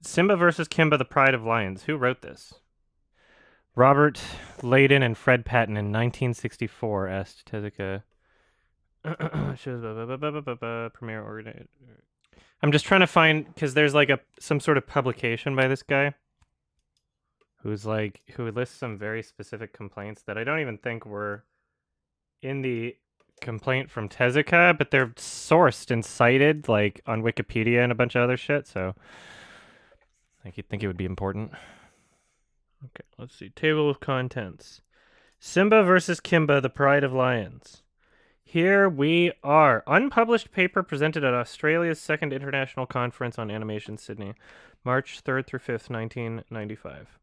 Simba versus Kimba, the Pride of Lions. Who wrote this? Robert Layden and Fred Patten in 1964 asked Tezuka. Premiere organized. I'm just trying to find because there's like some sort of publication by this guy who lists some very specific complaints that I don't even think were in the complaint from Tezuka, but they're sourced and cited like on Wikipedia and a bunch of other shit. So I think it would be important. Okay, let's see. Table of contents. Simba versus Kimba, the Pride of Lions. Here we are. Unpublished paper presented at Australia's second International Conference on Animation, Sydney, March 3rd through 5th, 1995.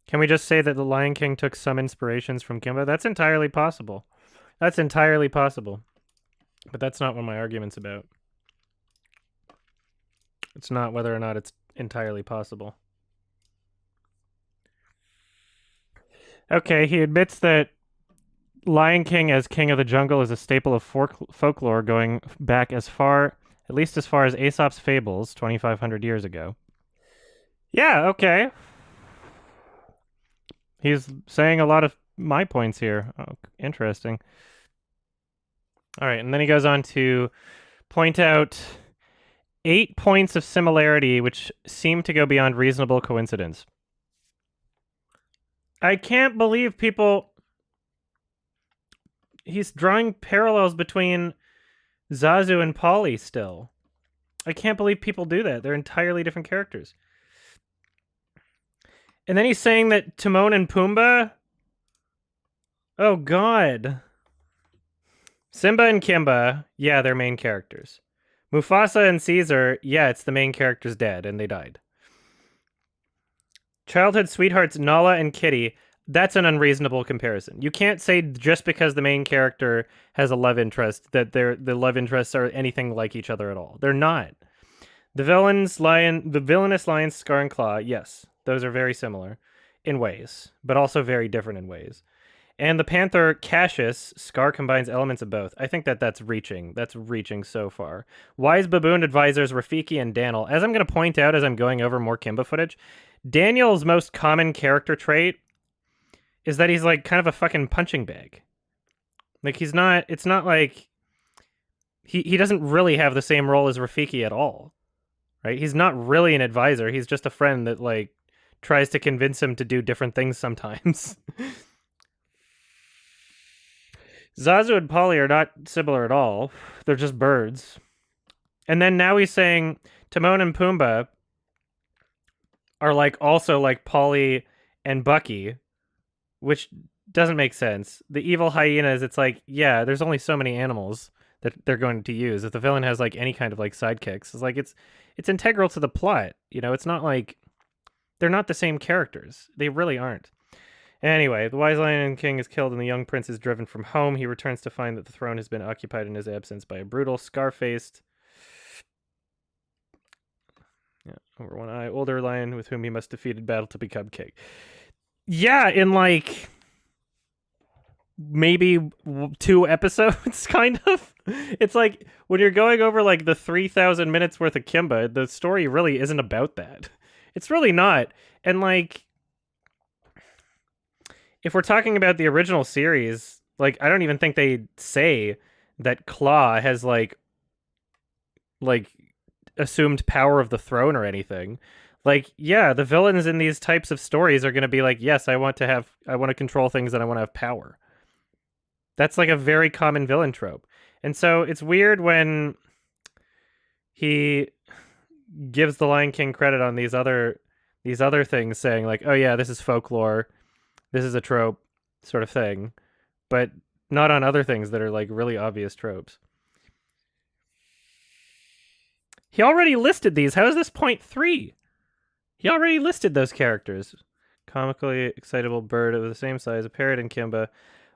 Can we just say that The Lion King took some inspirations from Kimba? That's entirely possible. That's entirely possible. But that's not what my argument's about. It's not whether or not it's entirely possible. Okay, he admits that Lion King as King of the Jungle is a staple of folklore going back at least as far as Aesop's Fables, 2,500 years ago. Yeah, okay. He's saying a lot of my points here. Oh, interesting. All right, and then he goes on to point out 8 points of similarity which seem to go beyond reasonable coincidence. I can't believe people... He's drawing parallels between Zazu and Polly still. I can't believe people do that. They're entirely different characters. And then he's saying that Timon and Pumbaa... Oh, God. Simba and Kimba, yeah, they're main characters. Mufasa and Caesar, yeah, it's the main character's dead, and they died. Childhood sweethearts Nala and Kitty, that's an unreasonable comparison. You can't say just because the main character has a love interest that the love interests are anything like each other at all. They're not. The villainous lions Scar and Claw, yes, those are very similar in ways, but also very different in ways. And the panther Cassius, Scar combines elements of both. I think that's reaching. That's reaching so far. Wise baboon advisors Rafiki and Daniel. As I'm going to point out as I'm going over more Kimba footage, Daniel's most common character trait is that he's like kind of a fucking punching bag. Like it's not like he doesn't really have the same role as Rafiki at all. Right? He's not really an advisor. He's just a friend that like tries to convince him to do different things sometimes. Zazu and Polly are not similar at all. They're just birds. And then now he's saying Timon and Pumbaa are like also like Polly and Bucky, which doesn't make sense. The evil hyenas, it's like, yeah, there's only so many animals that they're going to use. If the villain has like any kind of like sidekicks, it's like it's integral to the plot. You know, it's not like they're not the same characters. They really aren't. Anyway, the wise lion king is killed and the young prince is driven from home. He returns to find that the throne has been occupied in his absence by a brutal, scar-faced, over one eye, older lion with whom he must defeat in battle to become king. Yeah, in like maybe 2 episodes, kind of. It's like when you're going over like the 3,000 minutes worth of Kimba, the story really isn't about that. It's really not. And like, if we're talking about the original series, like I don't even think they say that Claw has like assumed power of the throne or anything. Like, yeah, the villains in these types of stories are going to be like, yes, I want to control things and I want to have power. That's like a very common villain trope. And so it's weird when he gives the Lion King credit on these other things, saying like, oh yeah, this is folklore, this is a trope sort of thing, but not on other things that are like really obvious tropes. He already listed these. How is this point 3? He already listed those characters. Comically excitable bird of the same size, a parrot in Kimba,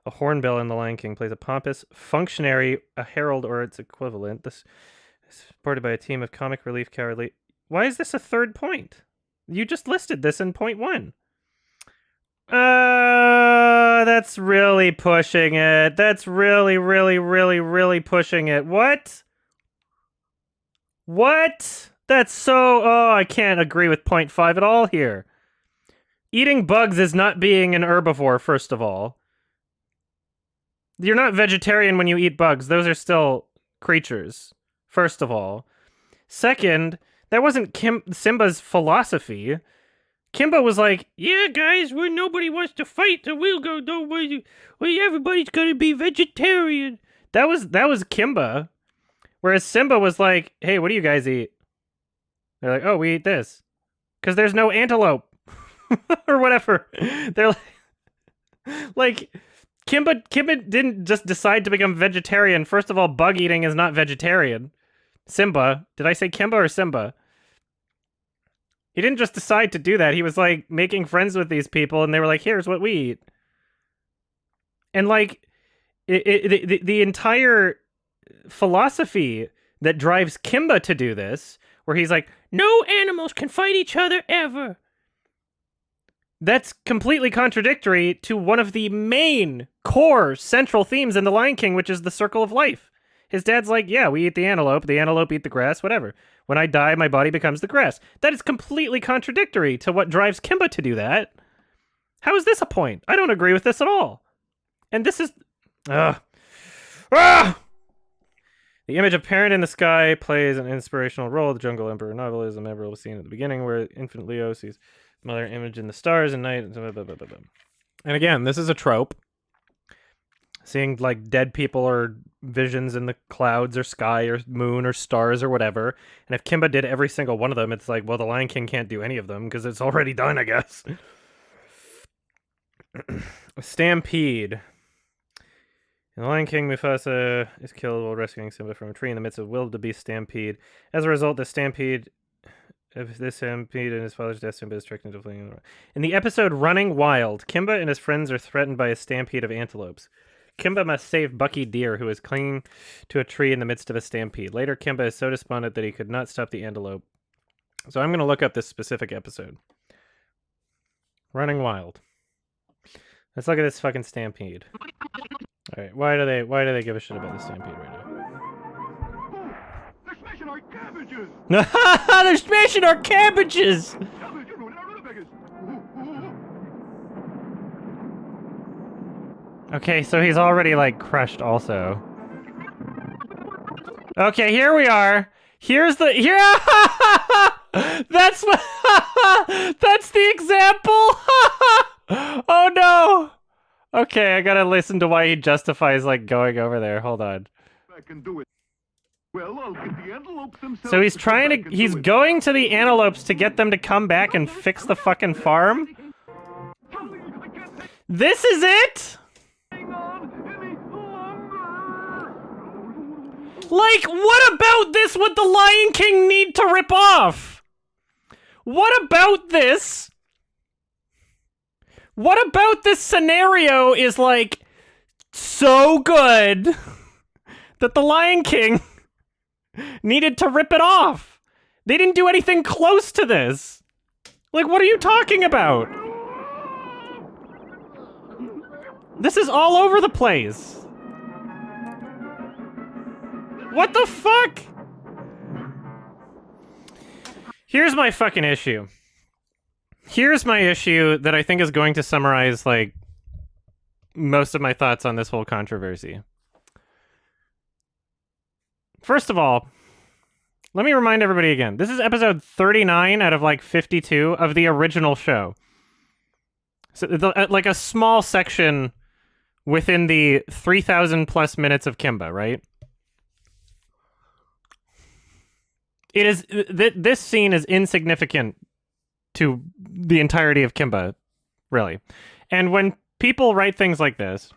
a hornbill in The Lion King, plays a pompous functionary, a herald or its equivalent. This is supported by a team of comic relief cowardly. Why is this a 3rd point? You just listed this in point 1. That's really pushing it. That's really, really, really, really pushing it. What? What? That's so... Oh, I can't agree with 0.5 at all here. Eating bugs is not being an herbivore, first of all. You're not vegetarian when you eat bugs. Those are still creatures, first of all. Second, that wasn't Simba's philosophy. Kimba was like, yeah, guys, nobody wants to fight, so we'll go, everybody's gonna be vegetarian. That was Kimba. Whereas Simba was like, hey, what do you guys eat? They're like, oh, we eat this. Because there's no antelope. Or whatever. They're like, Kimba didn't just decide to become vegetarian. First of all, bug eating is not vegetarian. Simba. Did I say Kimba or Simba? He didn't just decide to do that. He was, like, making friends with these people, and they were like, here's what we eat. And, like, the entire philosophy that drives Kimba to do this, where he's like, no animals can fight each other ever. That's completely contradictory to one of the main core central themes in The Lion King, which is the circle of life. His dad's like, yeah, we eat the antelope eat the grass, whatever. When I die, my body becomes the grass. That is completely contradictory to what drives Kimba to do that. How is this a point? I don't agree with this at all. And this is... The image of Parent in the Sky plays an inspirational role. The Jungle Emperor novel is a memorable scene at the beginning where infant Leo sees mother image in the stars and night. And again, this is a trope. Seeing, like, dead people or visions in the clouds or sky or moon or stars or whatever. And if Kimba did every single one of them, it's like, well, the Lion King can't do any of them because it's already done, I guess. Stampede. In The Lion King, Mufasa is killed while rescuing Simba from a tree in the midst of wildebeest stampede. As a result, the stampede and his father's death, Simba is tricked into fleeing. In the episode Running Wild, Kimba and his friends are threatened by a stampede of antelopes. Kimba must save Bucky Deer, who is clinging to a tree in the midst of a stampede. Later, Kimba is so despondent that he could not stop the antelope. So I'm going to look up this specific episode. Running Wild. Let's look at this fucking stampede. All right, why do they give a shit about the stampede right now? They're smashing our cabbages! They're smashing our cabbages! Okay, so he's already, like, crushed also. Okay, here we are. Here's the... That's what... That's the example! Oh, no! Okay, I gotta listen to why he justifies, like, going over there. Hold on. I can do it. Well, I'll get the antelopes themselves. So he's trying to... He's going to the antelopes to get them to come back and fix the fucking farm? This is it?! Like, what about this would the Lion King need to rip off? What about this? What about this scenario is, like, so good that the Lion King needed to rip it off? They didn't do anything close to this. Like, what are you talking about? This is all over the place. What the fuck? Here's my fucking issue. Here's my issue that I think is going to summarize, like, most of my thoughts on this whole controversy. First of all, let me remind everybody again. This is episode 39 out of, like, 52 of the original show. So, like, a small section within the 3,000 plus minutes of Kimba, right? It is this scene is insignificant to the entirety of Kimba, really. And when people write things like this,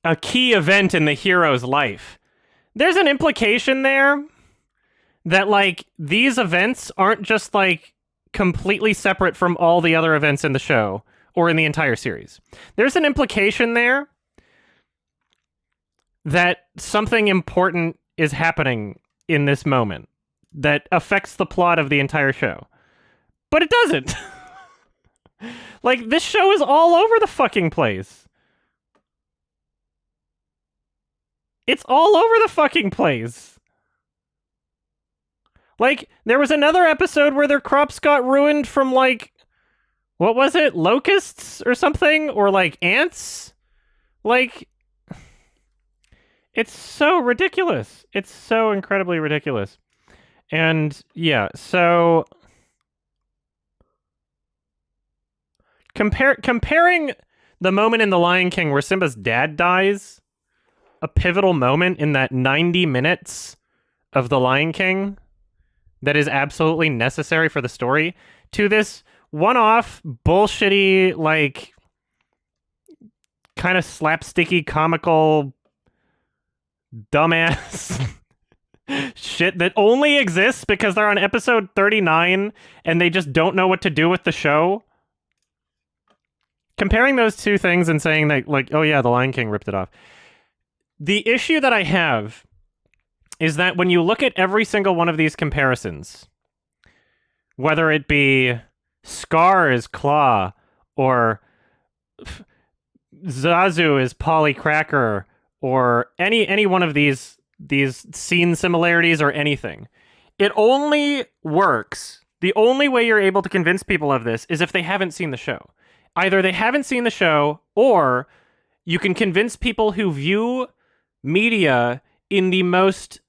a key event in the hero's life, there's an implication there that, like, these events aren't just, like, completely separate from all the other events in the show or in the entire series. There's an implication there that something important is happening in this moment that affects the plot of the entire show. But it doesn't. Like, this show is all over the fucking place. It's all over the fucking place. Like, there was another episode where their crops got ruined from, like, what was it? Locusts or something? Or, like, ants? Like, it's so ridiculous. It's so incredibly ridiculous. And, yeah, so... Comparing the moment in The Lion King where Simba's dad dies, a pivotal moment in that 90 minutes of The Lion King that is absolutely necessary for the story, to this one-off, bullshitty, like, kind of slapsticky, comical, dumbass shit that only exists because they're on episode 39 and they just don't know what to do with the show. Comparing those two things and saying that, like, oh yeah, The Lion King ripped it off. The issue that I have is that when you look at every single one of these comparisons, whether it be Scar is Claw, or Zazu is Polly Cracker, or any one of these scene similarities or anything, it only works. The only way you're able to convince people of this is if they haven't seen the show. Either they haven't seen the show, or you can convince people who view media in the most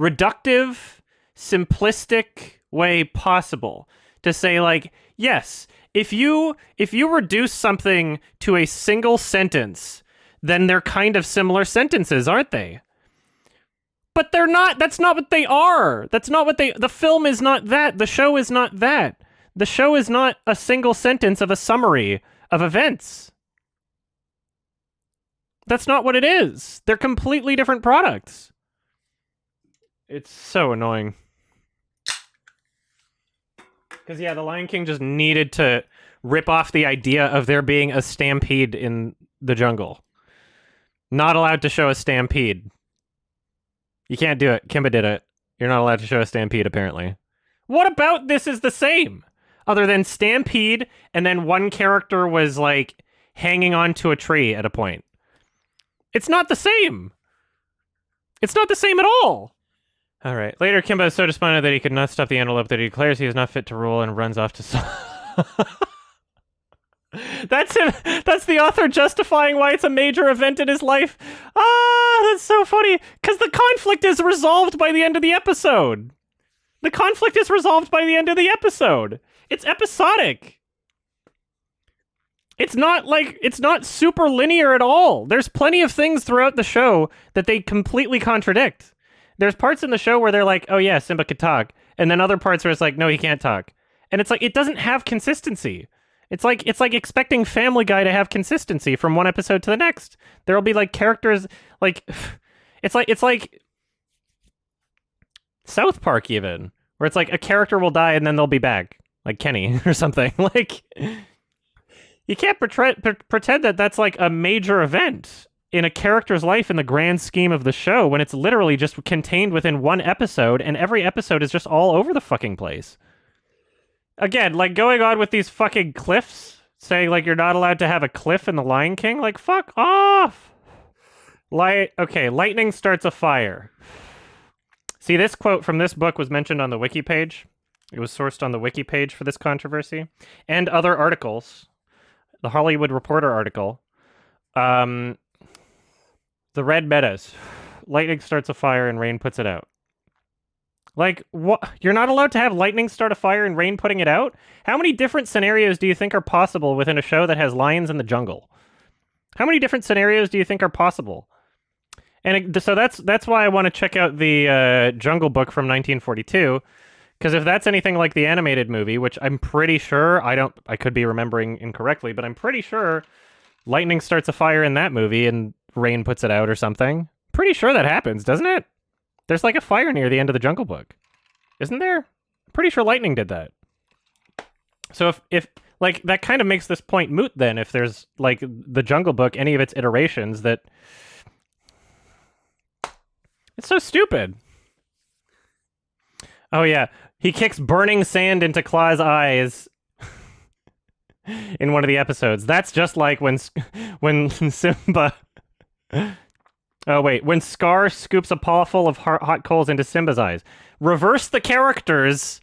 reductive, simplistic way possible to say, like, yes, if you reduce something to a single sentence, then they're kind of similar sentences, aren't they? But they're not. That's not what they are. That's not what the film is not that. The show is not that. The show is not a single sentence of a summary of events. That's not what it is. They're completely different products. It's so annoying. Because, yeah, The Lion King just needed to rip off the idea of there being a stampede in the jungle. Not allowed to show a stampede. You can't do it. Kimba did it. You're not allowed to show a stampede, apparently. What about this is the same? Other than stampede, and then one character was, like, hanging onto a tree at a point. It's not the same. It's not the same at all. All right. Later, Kimba is so despondent that he could not stop the antelope that he declares he is not fit to rule and runs off to... That's him. That's the author justifying why it's a major event in his life. Ah, that's so funny. Because the conflict is resolved by the end of the episode. The conflict is resolved by the end of the episode. It's episodic. It's not super linear at all. There's plenty of things throughout the show that they completely contradict. There's parts in the show where they're like, oh yeah, Simba could talk. And then other parts where it's like, no, he can't talk. And it's like, it doesn't have consistency. It's like expecting Family Guy to have consistency from one episode to the next. There'll be like characters like, it's like South Park even, where it's like a character will die and then they'll be back, like Kenny or something. Like, you can't pretend that that's like a major event in a character's life in the grand scheme of the show when it's literally just contained within one episode, and every episode is just all over the fucking place. Again, like, going on with these fucking cliffs, saying, like, you're not allowed to have a cliff in The Lion King, like, fuck off! Okay, lightning starts a fire. See, this quote from this book was mentioned on the wiki page. It was sourced on the wiki page for this controversy. And other articles. The Hollywood Reporter article. The red menace. Lightning starts a fire and rain puts it out. Like, what? You're not allowed to have lightning start a fire and rain putting it out? How many different scenarios do you think are possible within a show that has lions in the jungle? How many different scenarios do you think are possible? And so that's why I want to check out the Jungle Book from 1942, because if that's anything like the animated movie, which I'm pretty sure, I could be remembering incorrectly, but I'm pretty sure lightning starts a fire in that movie and rain puts it out or something. Pretty sure that happens, doesn't it? There's like a fire near the end of the Jungle Book. Isn't there? Pretty sure lightning did that. So if like, that kind of makes this point moot then, if there's like the Jungle Book, any of its iterations, that it's so stupid. Oh yeah, he kicks burning sand into Claw's eyes in one of the episodes. That's just like when Simba Oh, wait. When Scar scoops a paw full of hot coals into Simba's eyes. Reverse the characters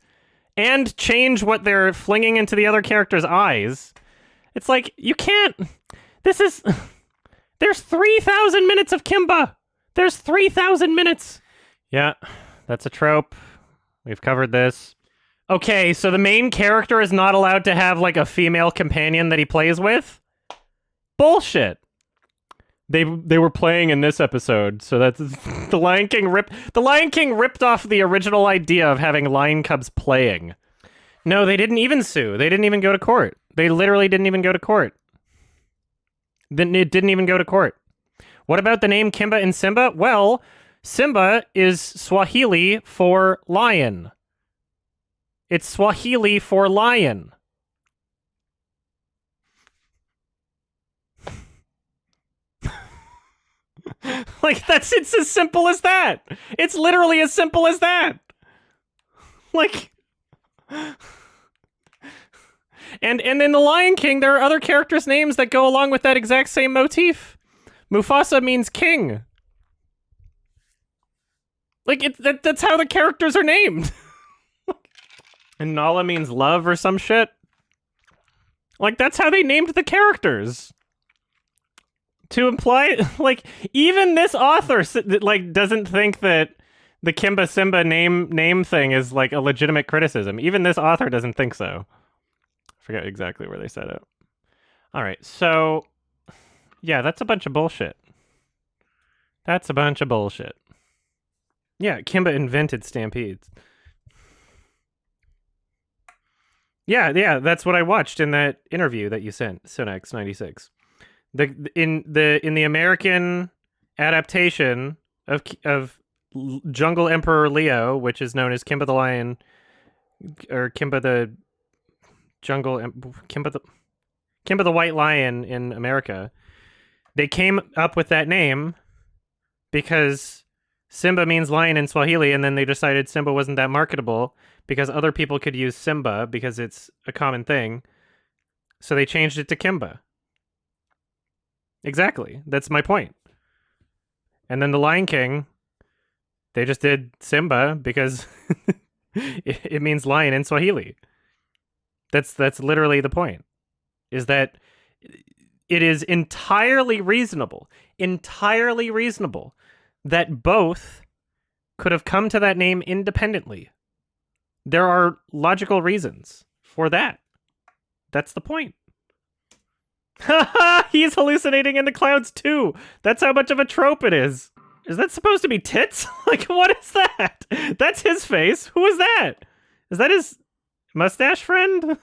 and change what they're flinging into the other character's eyes. It's like, you can't... This is... There's 3,000 minutes of Kimba! There's 3,000 minutes! Yeah, that's a trope. We've covered this. Okay, so the main character is not allowed to have, like, a female companion that he plays with? Bullshit! They were playing in this episode, so that's... The Lion King ripped off the original idea of having lion cubs playing. No, they didn't even sue. They didn't even go to court. They literally didn't even go to court. Then it didn't even go to court. What about the name Kimba and Simba? Well, Simba is Swahili for lion. It's Swahili for lion. Like, it's as simple as that. It's literally as simple as that. Like... And in The Lion King, there are other characters' names that go along with that exact same motif. Mufasa means king. Like, that's how the characters are named. And Nala means love or some shit. Like, that's how they named the characters. To imply, like, even this author, like, doesn't think that the Kimba Simba name thing is, like, a legitimate criticism. Even this author doesn't think so. I forget exactly where they said it. All right, so... Yeah, that's a bunch of bullshit. That's a bunch of bullshit. Yeah, Kimba invented stampedes. Yeah, that's what I watched in that interview that you sent, Synex96. In the American adaptation of Jungle Emperor Leo, which is known as Kimba the Lion, or Kimba the White Lion in America, they came up with that name because Simba means lion in Swahili, and then they decided Simba wasn't that marketable because other people could use Simba because it's a common thing. So they changed it to Kimba. Exactly. That's my point. And then The Lion King, they just did Simba because it means lion in Swahili. That's literally the point. Is that it is entirely reasonable that both could have come to that name independently. There are logical reasons for that. That's the point. Haha, he's hallucinating in the clouds too. That's how much of a trope it is. Is that supposed to be tits? Like, what is that? That's his face. Who is that? Is that his mustache friend?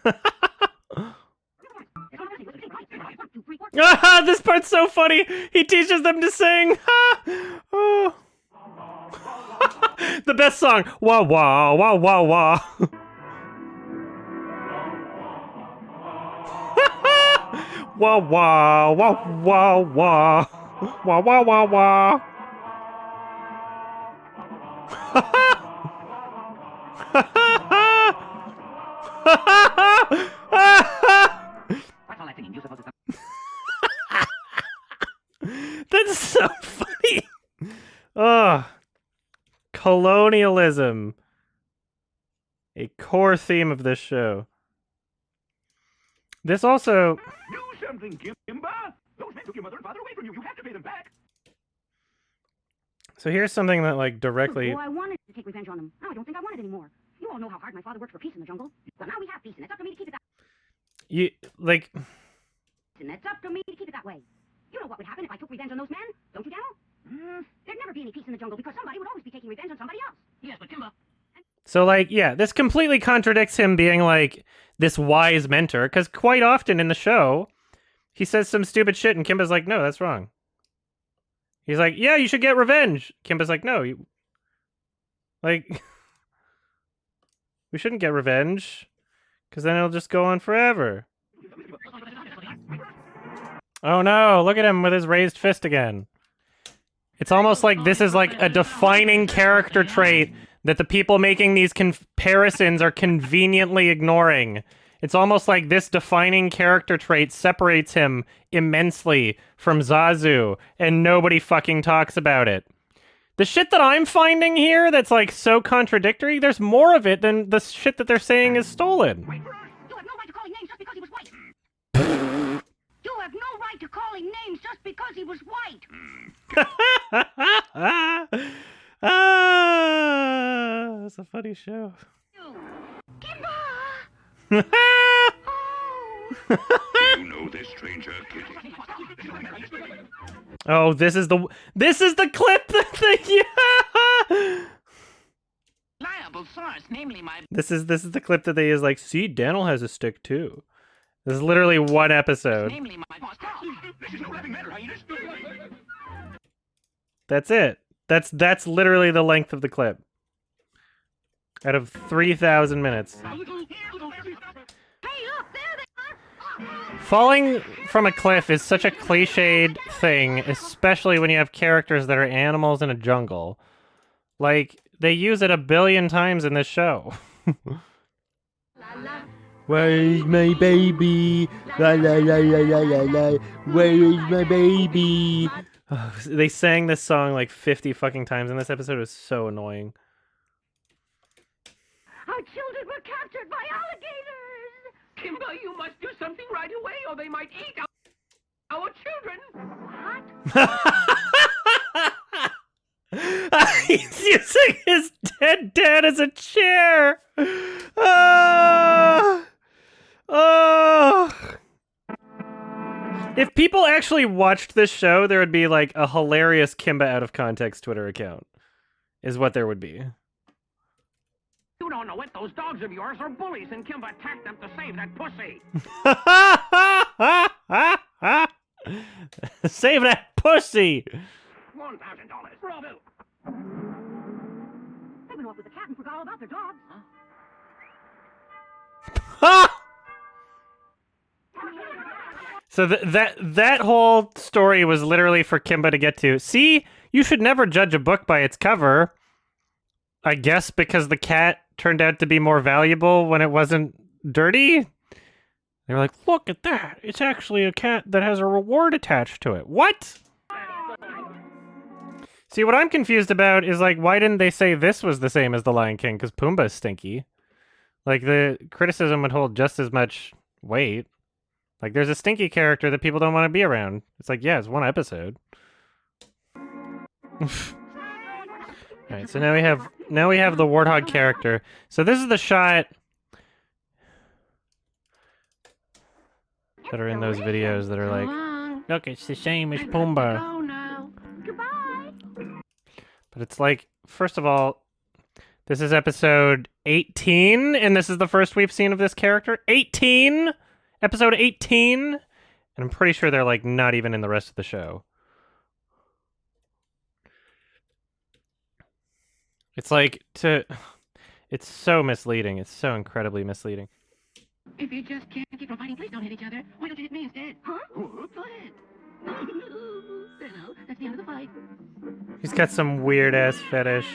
Ah, this part's so funny. He teaches them to sing. Oh. The best song. Wah wah wah wah wah. Wah wah wah wah wah. Wah wah wah wah. That's so funny. Ugh. Colonialism. A core theme of this show. This also... Do something, Kimba! Those men took your mother and father away from you. You have to pay them back. So here's something that, like, directly... Oh, I wanted to take revenge on them. Now I don't think I want it anymore. You all know how hard my father worked for peace in the jungle. Well, now we have peace, and it's up to me to keep it that way. You, like... And it's up to me to keep it that way. You know what would happen if I took revenge on those men? Don't you, Daniel? There'd never be any peace in the jungle because somebody would always be taking revenge on somebody else. Yes, but Kimba... So, like, yeah, this completely contradicts him being, like, this wise mentor, because quite often in the show, he says some stupid shit, and Kimba's like, no, that's wrong. He's like, yeah, you should get revenge. Kimba's like, no, you... Like... we shouldn't get revenge, because then it'll just go on forever. Oh no, look at him with his raised fist again. It's almost like this is like a defining character trait that the people making these comparisons are conveniently ignoring. It's almost like this defining character trait separates him immensely from Zazu, and nobody fucking talks about it. The shit that I'm finding here that's like so contradictory, there's more of it than the shit that they're saying is stolen. You have no right to call him names just because he was white. You have no right to call him names just because he was white. That's a funny show. Kimba! You know this stranger, Kitty. Oh, this is the clip that they Reliable source, namely my This is the clip that they use like, see, Daniel has a stick too. This is literally one episode. namely my boss. This is no laughing matter, hyenas. That's it. That's literally the length of the clip. Out of 3,000 minutes. Hey, look, there they are! Falling from a cliff is such a cliched thing, especially when you have characters that are animals in a jungle. Like, they use it a billion times in this show. Where is my baby? La la la la la la la. Where is my baby? Oh, they sang this song like 50 fucking times, and this episode was so annoying. Our children were captured by alligators! Kimba, you must do something right away, or they might eat our children. What? He's using his dead dad as a chair. If people actually watched this show, there would be like a hilarious Kimba out of context Twitter account, is what there would be. You don't know it. Those dogs of yours are bullies, and Kimba attacked them to save that pussy. Save that pussy. $1,000. Bravo. They went off with the cat and forgot all about their dogs. So that whole story was literally for Kimba to get to. See, you should never judge a book by its cover. I guess because the cat turned out to be more valuable when it wasn't dirty. They were like, look at that. It's actually a cat that has a reward attached to it. What? See, what I'm confused about is, like, why didn't they say this was the same as The Lion King? Because Pumbaa's stinky. Like, the criticism would hold just as much weight. Like, there's a stinky character that people don't want to be around. It's like, yeah, it's one episode. Alright, so now we have the warthog character. So this is the shot that are in those videos that are like, look, it's the same as Pumbaa. Oh, no. Goodbye! But it's like, first of all, this is episode 18, and this is the first we've seen of this character. 18! Episode 18! And I'm pretty sure they're, like, not even in the rest of the show. It's like, it's so misleading. It's so incredibly misleading. If you just can't keep from fighting, please don't hit each other. Why don't you hit me instead? Huh? Go ahead. There, now. That's the end of the fight. He's got some weird-ass fetish.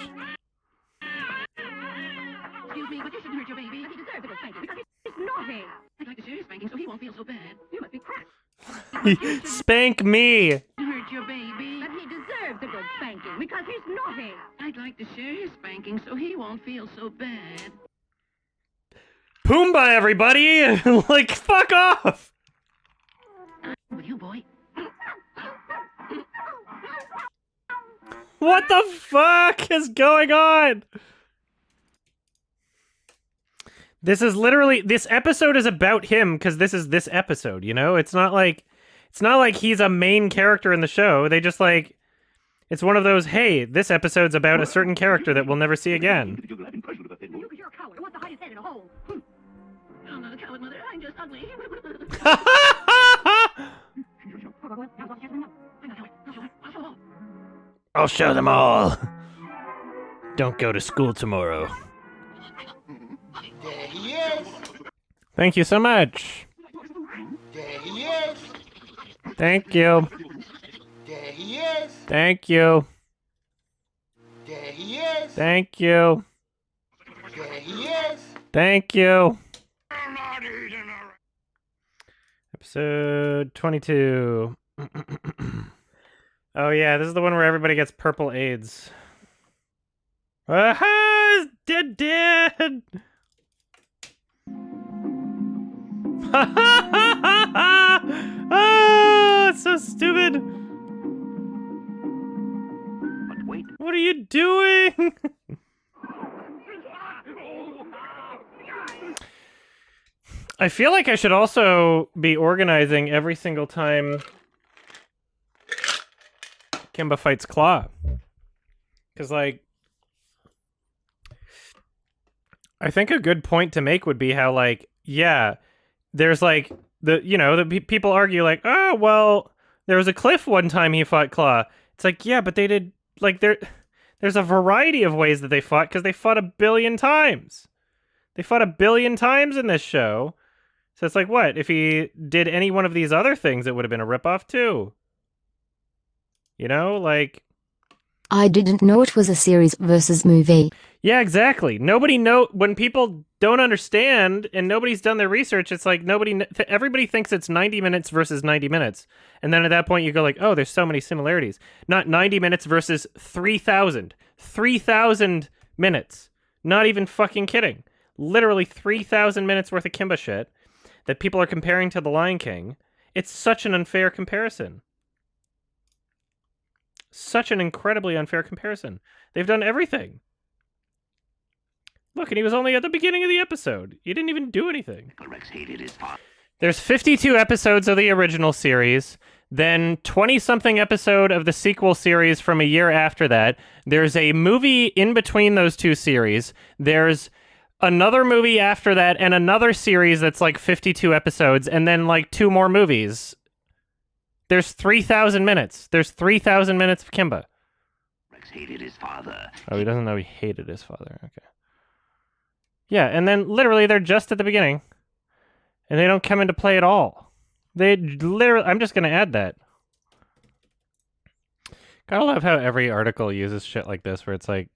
Excuse me, but you shouldn't hurt your baby. He deserves a good spanking because he's naughty. I'd like to share his spanking so he won't feel so bad. You must be cracked. Spank me! Hurt your baby. But he deserves a good spanking because he's naughty. I'd like to share his spanking so he won't feel so bad. Pumbaa, everybody! Like, fuck off! With you, boy. What the fuck is going on? This is literally, this episode is about him because this is this episode, you know? It's not like he's a main character in the show. They just like, it's one of those, hey, this episode's about a certain character that we'll never see again. You because you're a coward who wants to hide his head in a hole. I'm not a coward, mother. I'm just ugly. I'll show them all. Don't go to school tomorrow. There he is. Thank you so much. There he is. Thank you. There he is. Thank you. There he is. Thank you. There he is. Thank you. I'm not eating Episode 22. Oh yeah, this is the one where everybody gets purple AIDS. Aha! Dead! Ah, it's so stupid. But wait. What are you doing? I feel like I should also be organizing every single time Kimba fights Claw. Because, like, I think a good point to make would be how, like, yeah, there's, like, people argue, like, oh, well, there was a Cliff one time he fought Claw. It's like, yeah, but they did, like, there's a variety of ways that they fought, because they fought 1 billion times. They fought 1 billion times in this show. So it's like, what? If he did any one of these other things, it would have been a ripoff too. You know, like... I didn't know it was a series versus movie. Yeah, exactly. When people don't understand and nobody's done their research, it's like everybody thinks it's 90 minutes versus 90 minutes. And then at that point you go like, oh, there's so many similarities. Not 90 minutes versus 3,000. 3,000 minutes. Not even fucking kidding. Literally 3,000 minutes worth of Kimba shit that people are comparing to The Lion King. It's such an unfair comparison. Such an incredibly unfair comparison. They've done everything. Look, and he was only at the beginning of the episode. He didn't even do anything. Rex hated his father. There's 52 episodes of the original series, then 20-something episode of the sequel series from a year after that. There's a movie in between those two series. There's another movie after that, and another series that's like 52 episodes, and then like 2 more movies. There's 3,000 minutes. There's 3,000 minutes of Kimba. Rex hated his father. Oh, he doesn't know he hated his father. Okay. Yeah, and then literally they're just at the beginning, and they don't come into play at all. They literally... I'm just going to add that. Gotta love how every article uses shit like this, where it's like,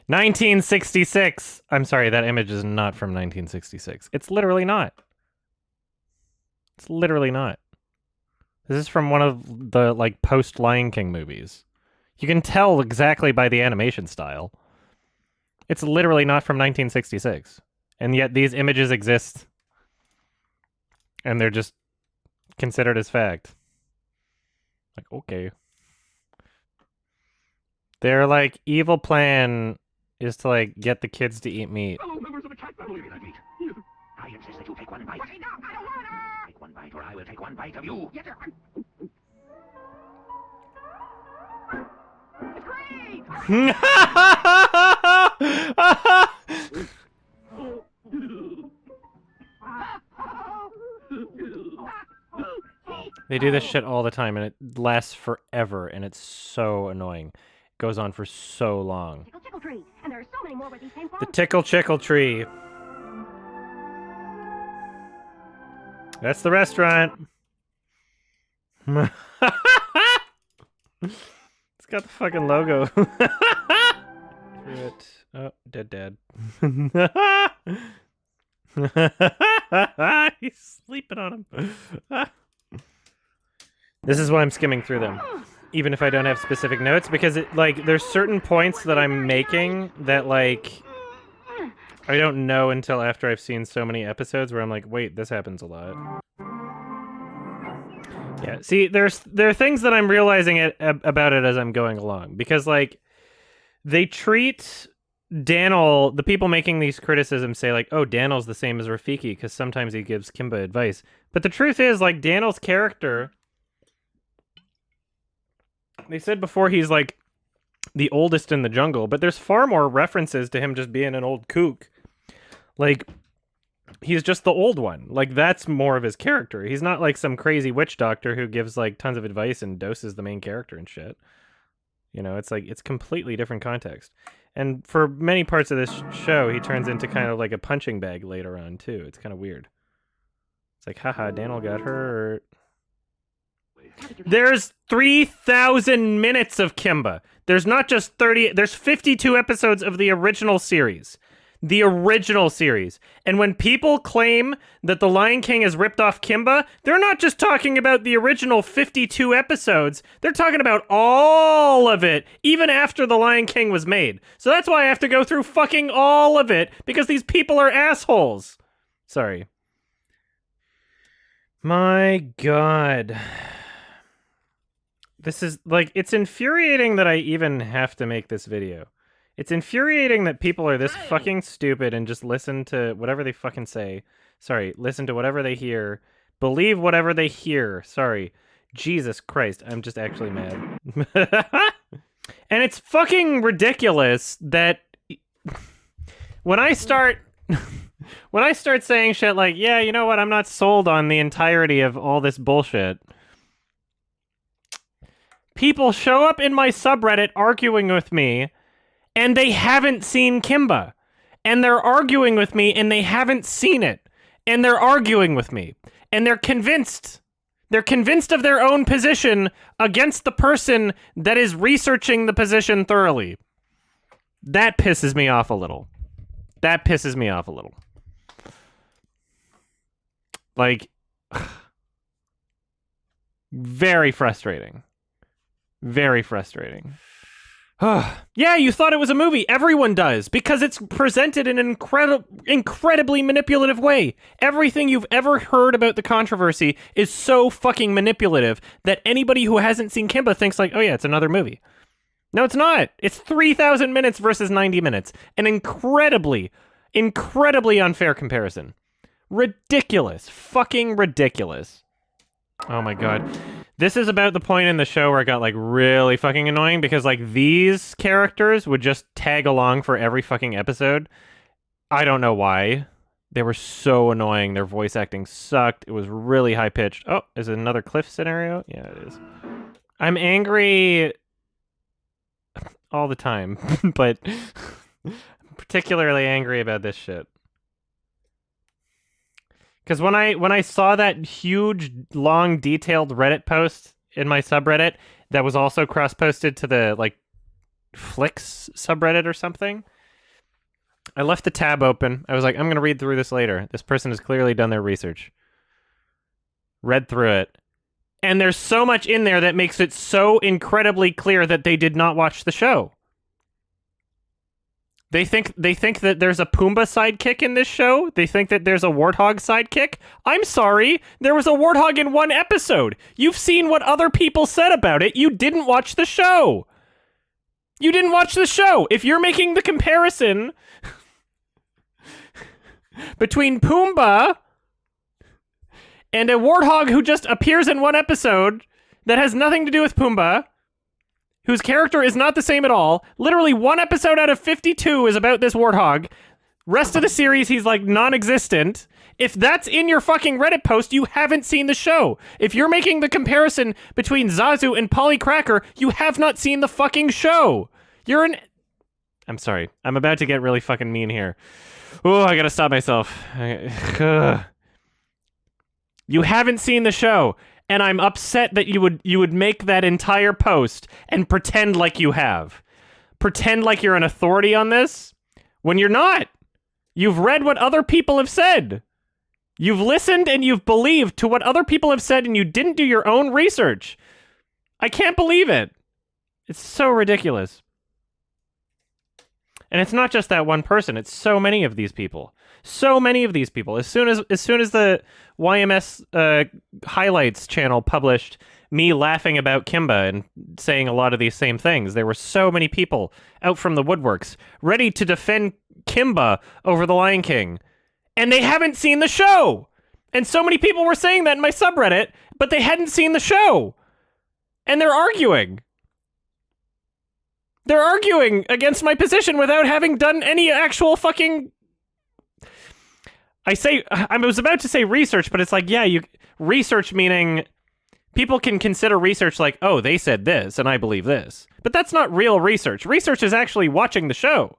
1966. I'm sorry, that image is not from 1966. It's literally not. It's literally not. This is from one of the, like, post-Lion King movies. You can tell exactly by the animation style. It's literally not from 1966. And yet these images exist. And they're just considered as fact. Like, okay. Their, like, evil plan is to, like, get the kids to eat meat. Fellow members of the cat family, eat that meat. I insist that you take one bite. Wait, no, I don't wanna! Take one bite, or I will take one bite of you. Yes, sir. It's great! They do this shit all the time, and it lasts forever, and it's so annoying. It goes on for so long. Tickle, tickle tree, and there are so many more where these came from. The Tickle Chickle Tree. That's the restaurant. It's got the fucking logo. Through it. Oh, dead. He's sleeping on him. This is why I'm skimming through them, even if I don't have specific notes, because it, like, there's certain points that I'm making that, like, I don't know until after I've seen so many episodes where I'm like, wait, this happens a lot. Yeah, see, there are things that I'm realizing about it as I'm going along, because, like, they treat Daniel, the people making these criticisms say, like, oh, Daniel's the same as Rafiki because sometimes he gives Kimba advice. But the truth is, like, Daniel's character, they said before he's, like, the oldest in the jungle, but there's far more references to him just being an old kook. Like, he's just the old one. Like, that's more of his character. He's not like some crazy witch doctor who gives, like, tons of advice and doses the main character and shit. You know, it's like, it's completely different context. And for many parts of this show, he turns into kind of like a punching bag later on, too. It's kind of weird. It's like, haha, Daniel got hurt. There's 3,000 minutes of Kimba. There's not just 30, there's 52 episodes of the original series. The original series. And when people claim that The Lion King has ripped off Kimba, they're not just talking about the original 52 episodes. They're talking about all of it, even after The Lion King was made. So that's why I have to go through fucking all of it, because these people are assholes. Sorry. My God. This is, like, it's infuriating that I even have to make this video. It's infuriating that people are this fucking stupid and just listen to whatever they fucking say. Sorry, listen to whatever they hear. Believe whatever they hear. Sorry. Jesus Christ, I'm just actually mad. And it's fucking ridiculous that when I start saying shit like, yeah, you know what, I'm not sold on the entirety of all this bullshit, people show up in my subreddit arguing with me, and they haven't seen Kimba. And they're arguing with me, and they haven't seen it. And they're arguing with me. And they're convinced. They're convinced of their own position against the person that is researching the position thoroughly. That pisses me off a little. That pisses me off a little. Like, very frustrating. Very frustrating. Yeah, you thought it was a movie. Everyone does, because it's presented in an incredibly manipulative way. Everything you've ever heard about the controversy is so fucking manipulative that anybody who hasn't seen Kimba thinks like, oh yeah, it's another movie. No, it's not. It's 3,000 minutes versus 90 minutes. An incredibly unfair comparison. Ridiculous. Fucking ridiculous. Oh my God. This is about the point in the show where it got, like, really fucking annoying, because, like, these characters would just tag along for every fucking episode. I don't know why. They were so annoying. Their voice acting sucked. It was really high-pitched. Oh, is it another cliff scenario? Yeah, it is. I'm angry all the time, but I'm particularly angry about this shit. Because when I saw that huge, long, detailed Reddit post in my subreddit that was also cross-posted to the, like, Flicks subreddit or something, I left the tab open. I was like, I'm going to read through this later. This person has clearly done their research. Read through it. And there's so much in there that makes it so incredibly clear that they did not watch the show. They think that there's a Pumbaa sidekick in this show. They think that there's a warthog sidekick. I'm sorry, there was a warthog in one episode. You've seen what other people said about it. You didn't watch the show. You didn't watch the show. If you're making the comparison between Pumbaa and a warthog who just appears in one episode that has nothing to do with Pumbaa, whose character is not the same at all. Literally one episode out of 52 is about this warthog. Rest of the series, he's like non-existent. If that's in your fucking Reddit post, you haven't seen the show. If you're making the comparison between Zazu and Polly Cracker, you have not seen the fucking show. You're an... I'm sorry. I'm about to get really fucking mean here. Oh, I gotta stop myself. You haven't seen the show. And I'm upset that you would make that entire post and pretend like you have. Pretend like you're an authority on this when you're not. You've read what other people have said. You've listened and you've believed to what other people have said, and you didn't do your own research. I can't believe it. It's so ridiculous. And it's not just that one person, it's so many of these people. So many of these people. As soon as the YMS highlights channel published me laughing about Kimba and saying a lot of these same things, there were so many people out from the woodworks ready to defend Kimba over The Lion King. And they haven't seen the show. And so many people were saying that in my subreddit, but they hadn't seen the show. And they're arguing. They're arguing against my position without having done any actual fucking... I was about to say research, but it's like, yeah, research meaning people can consider research like, oh, they said this, and I believe this. But that's not real research. Research is actually watching the show.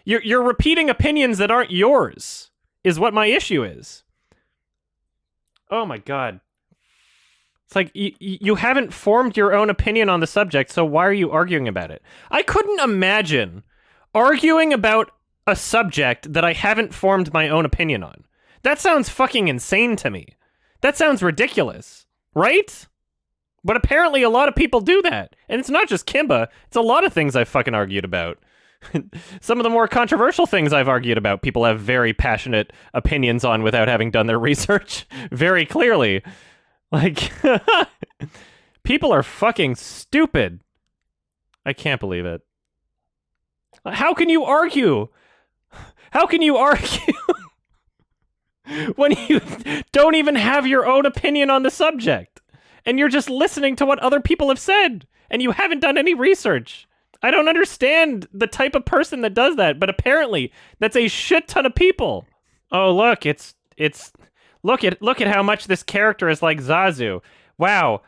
You're repeating opinions that aren't yours, is what my issue is. Oh my God. It's like, you haven't formed your own opinion on the subject, so why are you arguing about it? I couldn't imagine arguing about a subject that I haven't formed my own opinion on. That sounds fucking insane to me. That sounds ridiculous, right? But apparently a lot of people do that. And it's not just Kimba, it's a lot of things I've fucking argued about. Some of the more controversial things I've argued about, people have very passionate opinions on without having done their research very clearly. Like, people are fucking stupid. I can't believe it. How can you argue? How can you argue when you don't even have your own opinion on the subject? And you're just listening to what other people have said, and you haven't done any research. I don't understand the type of person that does that, but apparently that's a shit ton of people. Oh, look, it's look at how much this character is like Zazu. Wow.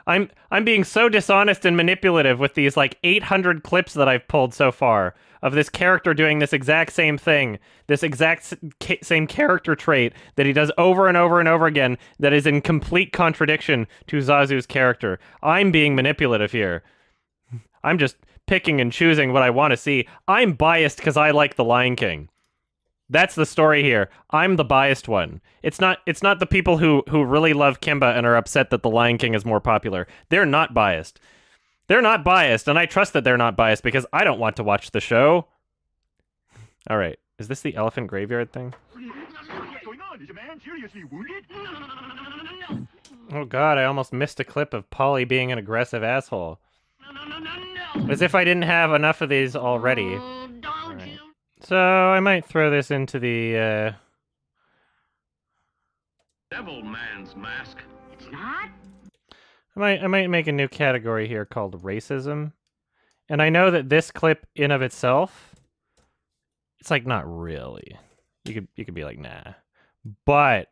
I'm being so dishonest and manipulative with these like 800 clips that I've pulled so far of this character doing this exact same thing, this exact same character trait that he does over and over and over again that is in complete contradiction to Zazu's character. I'm being manipulative here. I'm just picking and choosing what I want to see. I'm biased because I like The Lion King. That's the story here. I'm the biased one. It's not the people who really love Kimba and are upset that The Lion King is more popular. They're not biased. They're not biased, and I trust that they're not biased because I don't want to watch the show. All right. Is this the elephant graveyard thing? What's going on? Is a man seriously wounded? No. Oh god, I almost missed a clip of Polly being an aggressive asshole. No. As if I didn't have enough of these already. Oh, don't Right. you? So, I might throw this into the, Devil man's mask. It's not. I might make a new category here called racism. And I know that this clip in of itself, it's like not really. You could be like, nah. But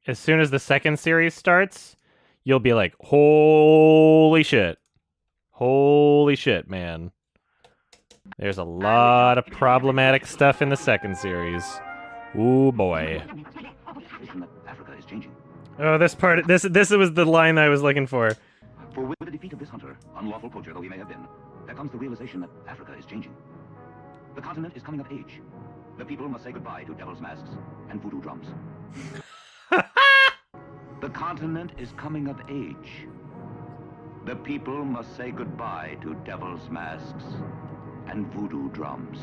as soon as the second series starts, you'll be like, holy shit. Holy shit, man. There's a lot of problematic stuff in the second series. Ooh boy. Africa is changing. Oh, this part, this was the line I was looking for. For with the defeat of this hunter, unlawful poacher though he may have been, there comes the realization that Africa is changing. The continent is coming of age. The people must say goodbye to devil's masks and voodoo drums. The continent is coming of age. The people must say goodbye to devil's masks and voodoo drums.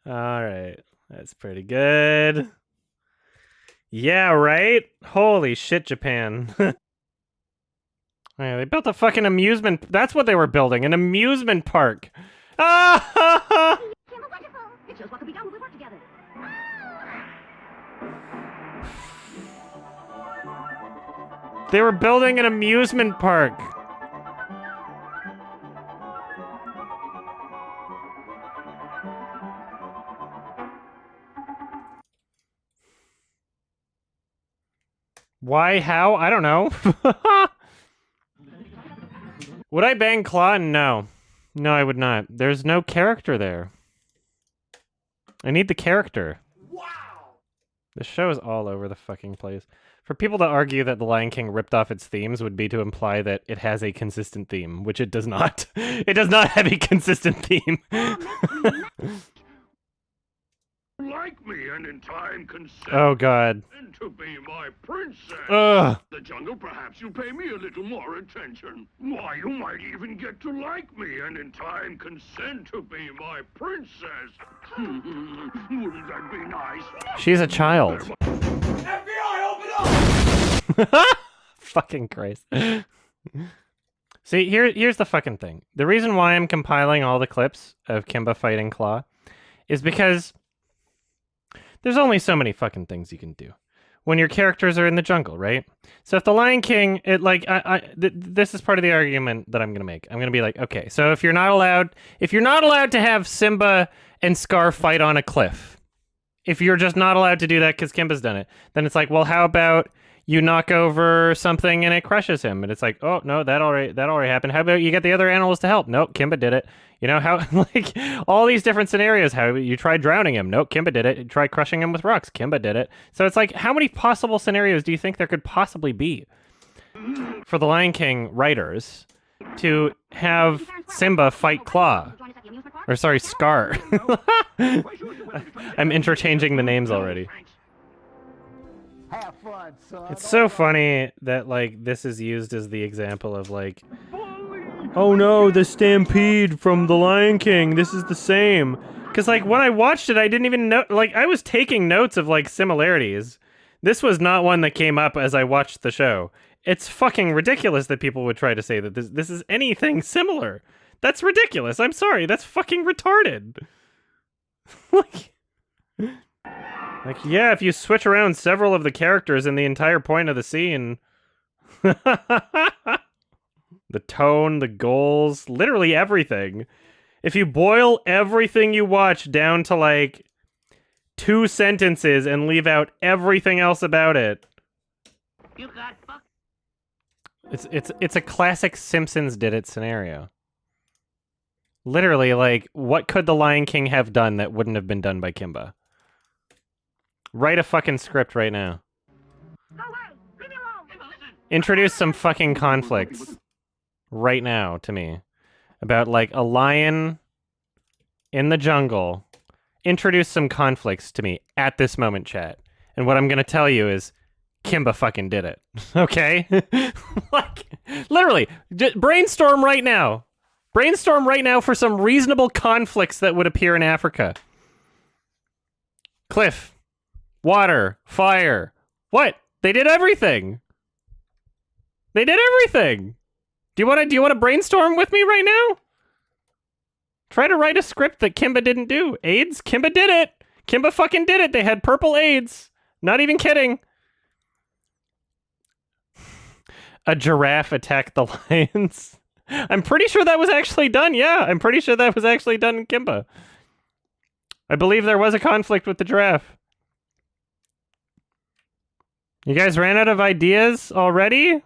All right. That's pretty good. Yeah, right? Holy shit, Japan. Yeah, they built a fucking amusement... That's what they were building, an amusement park. Ah! Kimba, wonderful. It shows what could be done when we work together. They were building an amusement park. Why? How? I don't know. Would I bang Claw? No. No, I would not. There's no character there. I need the character. Wow! The show is all over the fucking place. For people to argue that The Lion King ripped off its themes would be to imply that it has a consistent theme, which it does not. It does not have a consistent theme. Like me and in time consent Oh, God. to be my princess. Ugh. The jungle, perhaps you pay me a little more attention. Why, you might even get to like me and in time consent to be my princess. Wouldn't that be nice? She's a child. FBI, open up! Fucking Christ. See, here's the fucking thing. The reason why I'm compiling all the clips of Kimba fighting Claw is because there's only so many fucking things you can do when your characters are in the jungle, right? So if the Lion King, this is part of the argument that I'm gonna make. I'm gonna be like, okay, so if you're not allowed to have Simba and Scar fight on a cliff, if you're just not allowed to do that because Kimba's done it, then it's like, well, how about you knock over something and it crushes him? And it's like, oh no, that already happened. How about you get the other animals to help? Nope, Kimba did it. You know how, like, all these different scenarios. How you tried drowning him? Nope, Kimba did it. You tried crushing him with rocks? Kimba did it. So it's like, how many possible scenarios do you think there could possibly be for the Lion King writers to have Simba fight Claw. Or sorry, Scar. I'm interchanging the names already. Have fun, son. It's so funny that, like, this is used as the example of, like, oh no, the stampede from The Lion King, this is the same. Because, like, when I watched it, I didn't even know, like, I was taking notes of, like, similarities. This was not one that came up as I watched the show. It's fucking ridiculous that people would try to say that this is anything similar. That's ridiculous. I'm sorry. That's fucking retarded. like, yeah, if you switch around several of the characters and the entire point of the scene. The tone, the goals, literally everything. If you boil everything you watch down to, like, 2 sentences and leave out everything else about it. You got fucked. It's a classic Simpsons did it scenario. Literally, like, what could The Lion King have done that wouldn't have been done by Kimba? Write a fucking script right now. Go away! Leave me alone! Kimba, listen. Introduce some fucking conflicts right now to me. About, like, a lion in the jungle. Introduce some conflicts to me at this moment, chat. And what I'm gonna tell you is, Kimba fucking did it. Okay? Like, literally, brainstorm right now. Brainstorm right now for some reasonable conflicts that would appear in Africa. Cliff. Water. Fire. What? They did everything. They did everything. Do you want to brainstorm with me right now? Try to write a script that Kimba didn't do. AIDS? Kimba did it. Kimba fucking did it. They had purple AIDS. Not even kidding. A giraffe attacked the lions. I'm pretty sure that was actually done. Yeah, I'm pretty sure that was actually done in Kimba. I believe there was a conflict with the giraffe. You guys ran out of ideas already?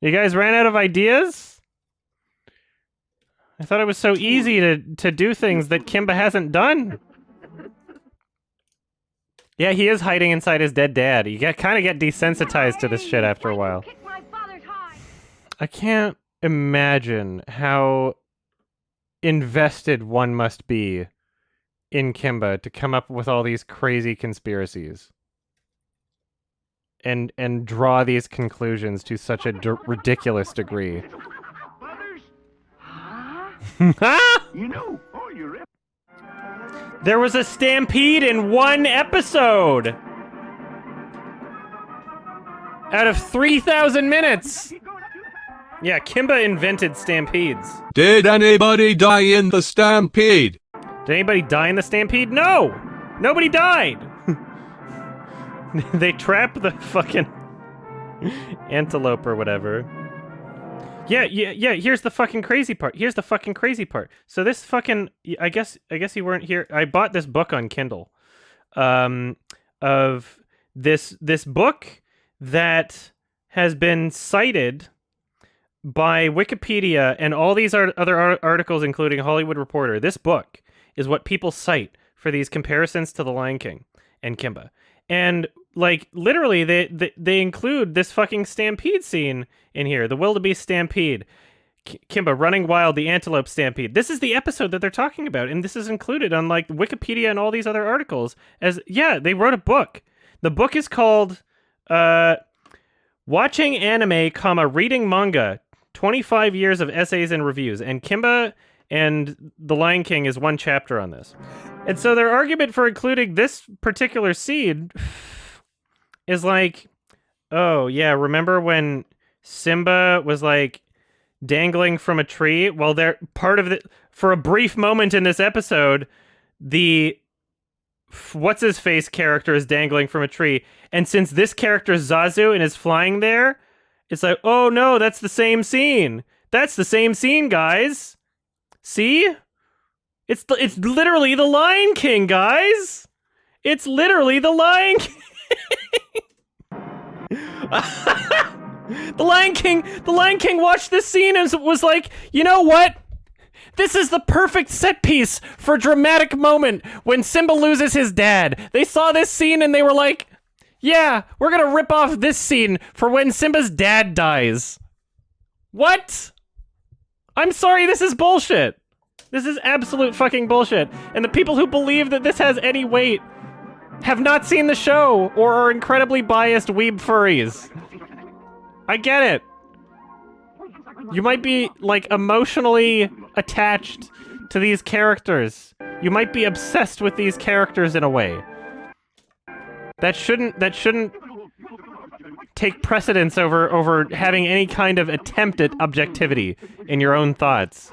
You guys ran out of ideas? I thought it was so easy to do things that Kimba hasn't done. Yeah, he is hiding inside his dead dad. You kind of get desensitized to this shit after a while. Kick my father's hide. I can't imagine how invested one must be in Kimba to come up with all these crazy conspiracies and draw these conclusions to such a ridiculous degree. Brothers? You know, all your There was a stampede in one episode! Out of 3,000 minutes! Yeah, Kimba invented stampedes. Did anybody die in the stampede? Did anybody die in the stampede? No! Nobody died! They trap the fucking antelope or whatever. Yeah, here's the fucking crazy part. So this fucking, I guess you weren't here. I bought this book on Kindle. Of this book that has been cited by Wikipedia and all these other articles, including Hollywood Reporter. This book is what people cite for these comparisons to The Lion King and Kimba. And, like, literally, they include this fucking stampede scene in here. The wildebeest stampede. Kimba running wild, the antelope stampede. This is the episode that they're talking about, and this is included on, like, Wikipedia and all these other articles. As, yeah, they wrote a book. The book is called, Watching Anime, Reading Manga, 25 Years of Essays and Reviews. And Kimba and The Lion King is one chapter on this. And so their argument for including this particular scene is like, oh, yeah, remember when Simba was, like, dangling from a tree? Well, they're part of it. For a brief moment in this episode, the what's-his-face character is dangling from a tree. And since this character is Zazu and is flying there, it's like, oh, no, that's the same scene. That's the same scene, guys. See? It's literally The Lion King, guys. It's literally The Lion King. The Lion King watched this scene and was like, you know what? This is the perfect set piece for a dramatic moment when Simba loses his dad. They saw this scene and they were like, yeah, we're gonna rip off this scene for when Simba's dad dies. What? I'm sorry, this is bullshit. This is absolute fucking bullshit. And the people who believe that this has any weight have not seen the show or are incredibly biased weeb furries. I get it. You might be, like, emotionally attached to these characters. You might be obsessed with these characters in a way. That shouldn't take precedence over having any kind of attempt at objectivity in your own thoughts.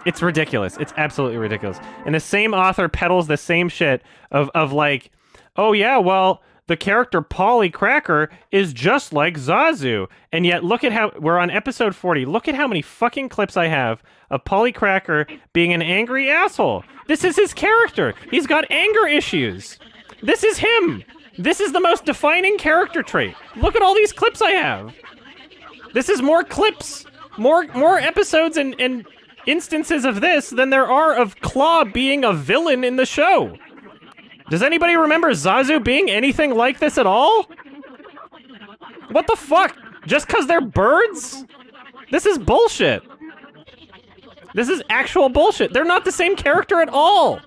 It's ridiculous. It's absolutely ridiculous. And the same author peddles the same shit of like, oh yeah, well, the character Polly Cracker is just like Zazu. And yet, look at how, we're on episode 40. Look at how many fucking clips I have of Polly Cracker being an angry asshole. This is his character. He's got anger issues. This is him. This is the most defining character trait. Look at all these clips I have. This is more clips, more episodes and instances of this than there are of Claw being a villain in the show. Does anybody remember Zazu being anything like this at all? What the fuck? Just because they're birds? This is bullshit. This is actual bullshit. They're not the same character at all.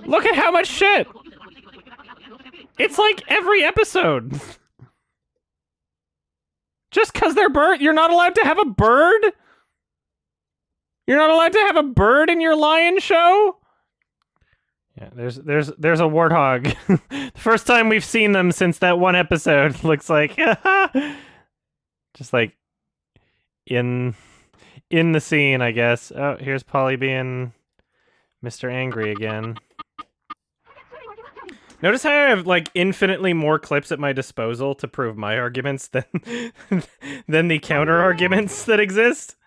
Look at how much shit. It's like every episode. Just because they're bird, you're not allowed to have a bird? You're not allowed to have a bird in your lion show? Yeah, there's a warthog. The first time we've seen them since that one episode. Looks like just like in the scene, I guess. Oh, here's Polly being Mr. Angry again. Notice how I have like infinitely more clips at my disposal to prove my arguments than the counter arguments that exist.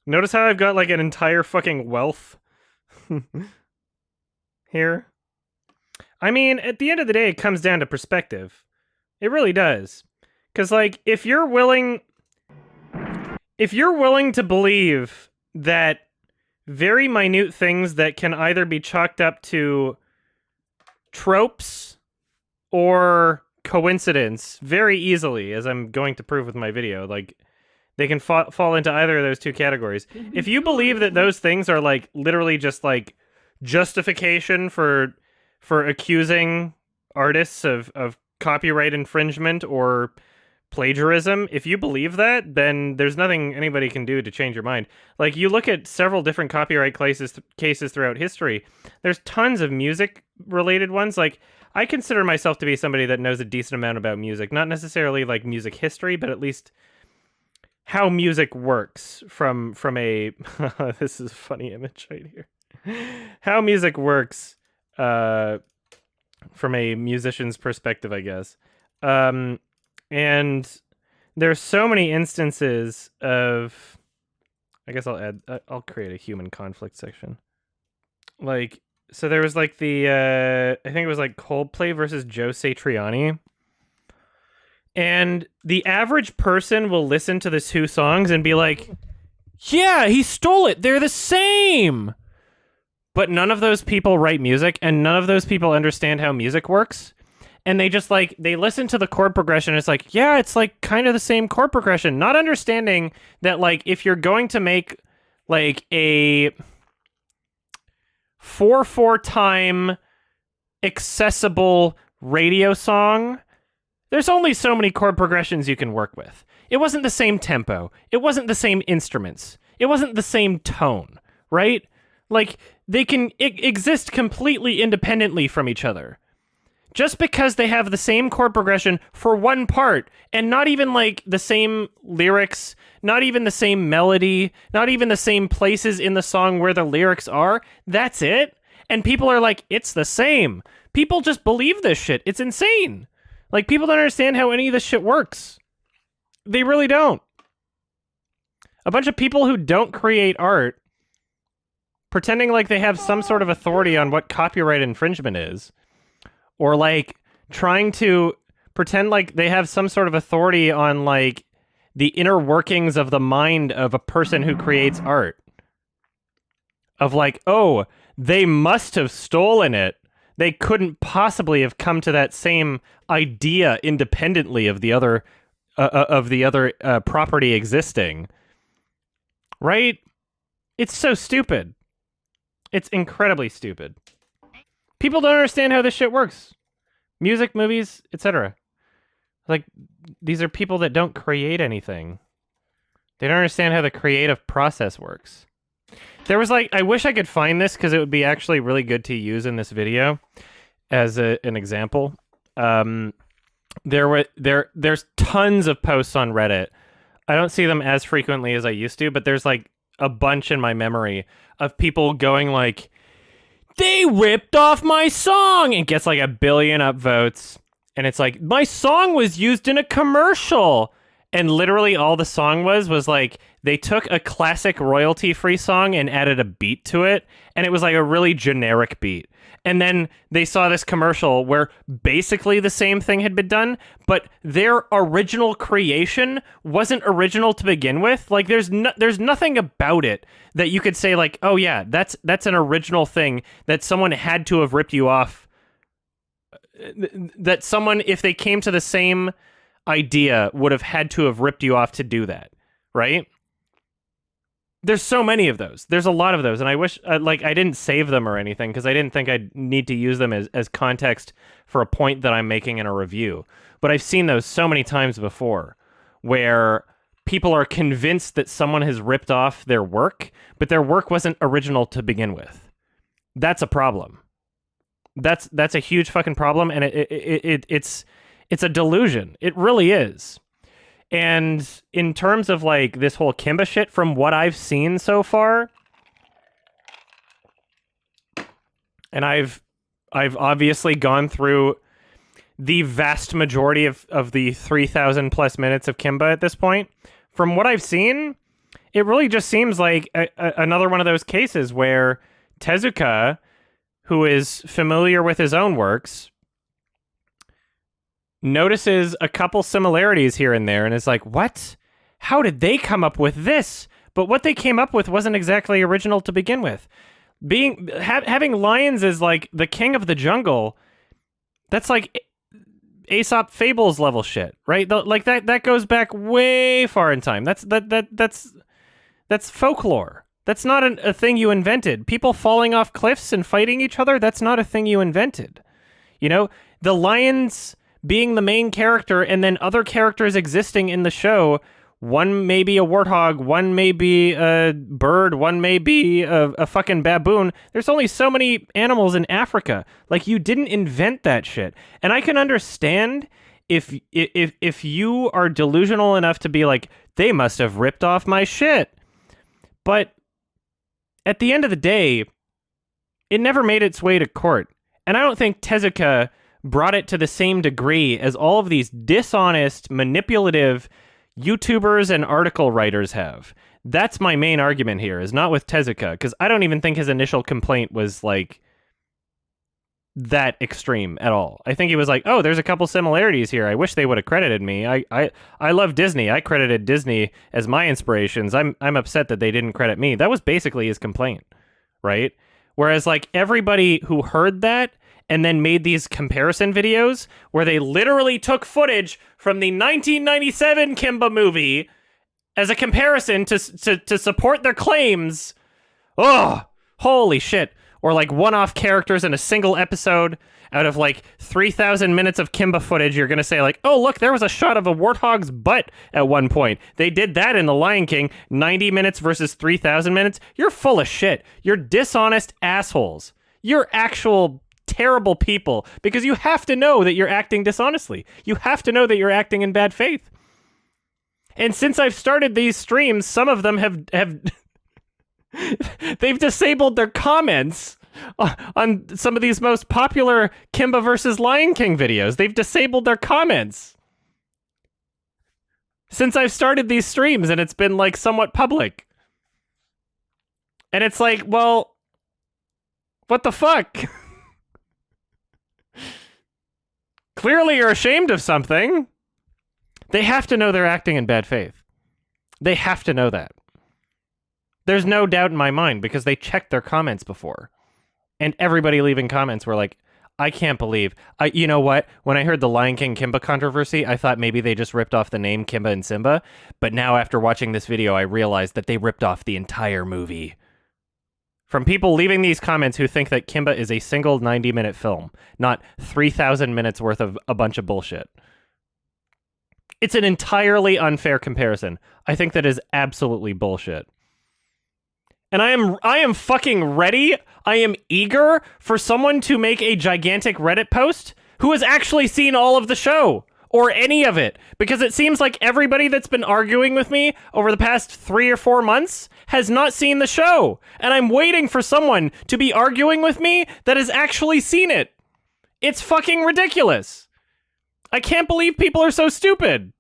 Notice how I've got like an entire fucking wealth here. I mean, at the end of the day, it comes down to perspective. It really does. Because like, if you're willing to believe that very minute things that can either be chalked up to tropes or coincidence very easily, as I'm going to prove with my video, like they can fall into either of those two categories. If you believe that those things are like literally just like justification for accusing artists of copyright infringement or plagiarism, if you believe that, then there's nothing anybody can do to change your mind. Like, you look at several different copyright cases throughout history, there's tons of music-related ones. Like, I consider myself to be somebody that knows a decent amount about music. Not necessarily, like, music history, but at least how music works from a... This is a funny image right here. How music works from a musician's perspective, I guess. And there's so many instances of, I guess I'll create a human conflict section. Like, so there was like the, I think it was like Coldplay versus Joe Satriani. And the average person will listen to the two songs and be like, yeah, he stole it. They're the same. But none of those people write music and none of those people understand how music works. And they just like, they listen to the chord progression. And it's like, yeah, it's like kind of the same chord progression. Not understanding that like, if you're going to make like a 4/4 time accessible radio song, there's only so many chord progressions you can work with. It wasn't the same tempo. It wasn't the same instruments. It wasn't the same tone, right? Like, they can exist completely independently from each other. Just because they have the same chord progression for one part, and not even like the same lyrics, not even the same melody, not even the same places in the song where the lyrics are, that's it. And people are like, it's the same. People just believe this shit. It's insane. Like, people don't understand how any of this shit works. They really don't. A bunch of people who don't create art, pretending like they have some sort of authority on what copyright infringement is, or like trying to pretend like they have some sort of authority on like the inner workings of the mind of a person who creates art. Of like, oh, they must have stolen it. They couldn't possibly have come to that same idea independently of the other of the other property existing, right? It's so stupid. It's incredibly stupid. People don't understand how this shit works. Music, movies, etc. Like, these are people that don't create anything. They don't understand how the creative process works. There was like, I wish I could find this because it would be actually really good to use in this video as an example. There's tons of posts on Reddit. I don't see them as frequently as I used to, but there's like a bunch in my memory of people going like, they ripped off my song, and gets like 1 billion upvotes. And it's like, my song was used in a commercial. And literally all the song was like, they took a classic royalty-free song and added a beat to it. And it was like a really generic beat. And then they saw this commercial where basically the same thing had been done, but their original creation wasn't original to begin with. Like, there's nothing about it that you could say like, oh yeah, that's an original thing that someone had to have ripped you off. That someone, if they came to the same idea, would have had to have ripped you off to do that, right? There's so many of those. There's a lot of those, and I wish like I didn't save them or anything because I didn't think I'd need to use them as context for a point that I'm making in a review. But I've seen those so many times before where people are convinced that someone has ripped off their work, but their work wasn't original to begin with. That's a problem. That's a huge fucking problem, and it's a delusion. It really is. And in terms of like this whole Kimba shit, from what I've seen so far, and I've obviously gone through the vast majority of the 3,000 plus minutes of Kimba at this point. From what I've seen, it really just seems like another one of those cases where Tezuka, who is familiar with his own works, notices a couple similarities here and there and is like, what? How did they come up with this? But what they came up with wasn't exactly original to begin with. Having lions as like the king of the jungle, that's like Aesop Fables level shit, right? Like that goes back way far in time. That's folklore. That's not a thing you invented. People falling off cliffs and fighting each other, that's not a thing you invented. You know, the lions being the main character and then other characters existing in the show, one may be a warthog, one may be a bird, one may be a fucking baboon. There's only so many animals in Africa. Like, you didn't invent that shit. And I can understand if you are delusional enough to be like, they must have ripped off my shit. But at the end of the day, it never made its way to court. And I don't think Tezuka brought it to the same degree as all of these dishonest, manipulative YouTubers and article writers have. That's my main argument here, is not with Tezuka, because I don't even think his initial complaint was like that extreme at all. I think he was like, oh, there's a couple similarities here. I wish they would have credited me. I love Disney. I credited Disney as my inspirations. I'm upset that they didn't credit me. That was basically his complaint, right? Whereas like everybody who heard that and then made these comparison videos where they literally took footage from the 1997 Kimba movie as a comparison to support their claims. Oh, holy shit. Or like one-off characters in a single episode out of like 3,000 minutes of Kimba footage. You're going to say like, oh, look, there was a shot of a warthog's butt at one point. They did that in The Lion King, 90 minutes versus 3,000 minutes. You're full of shit. You're dishonest assholes. You're actual terrible people, because you have to know that you're acting dishonestly. You have to know that you're acting in bad faith. And since I've started these streams, some of them have they've disabled their comments on some of these most popular Kimba versus Lion King videos. They've disabled their comments since I've started these streams, and it's been like somewhat public. And it's like, well, what the fuck? Clearly you're ashamed of something. They have to know they're acting in bad faith. They have to know that. There's no doubt in my mind, because they checked their comments before. And everybody leaving comments were like, I can't believe. You know what? When I heard the Lion King Kimba controversy, I thought maybe they just ripped off the name Kimba and Simba. But now after watching this video, I realized that they ripped off the entire movie. From people leaving these comments who think that Kimba is a single 90-minute film, not 3,000 minutes worth of a bunch of bullshit. It's an entirely unfair comparison. I think that is absolutely bullshit. And I am fucking ready. I am eager for someone to make a gigantic Reddit post who has actually seen all of the show or any of it, because it seems like everybody that's been arguing with me over the past 3 or 4 months has not seen the show. And I'm waiting for someone to be arguing with me that has actually seen it. It's fucking ridiculous. I can't believe people are so stupid.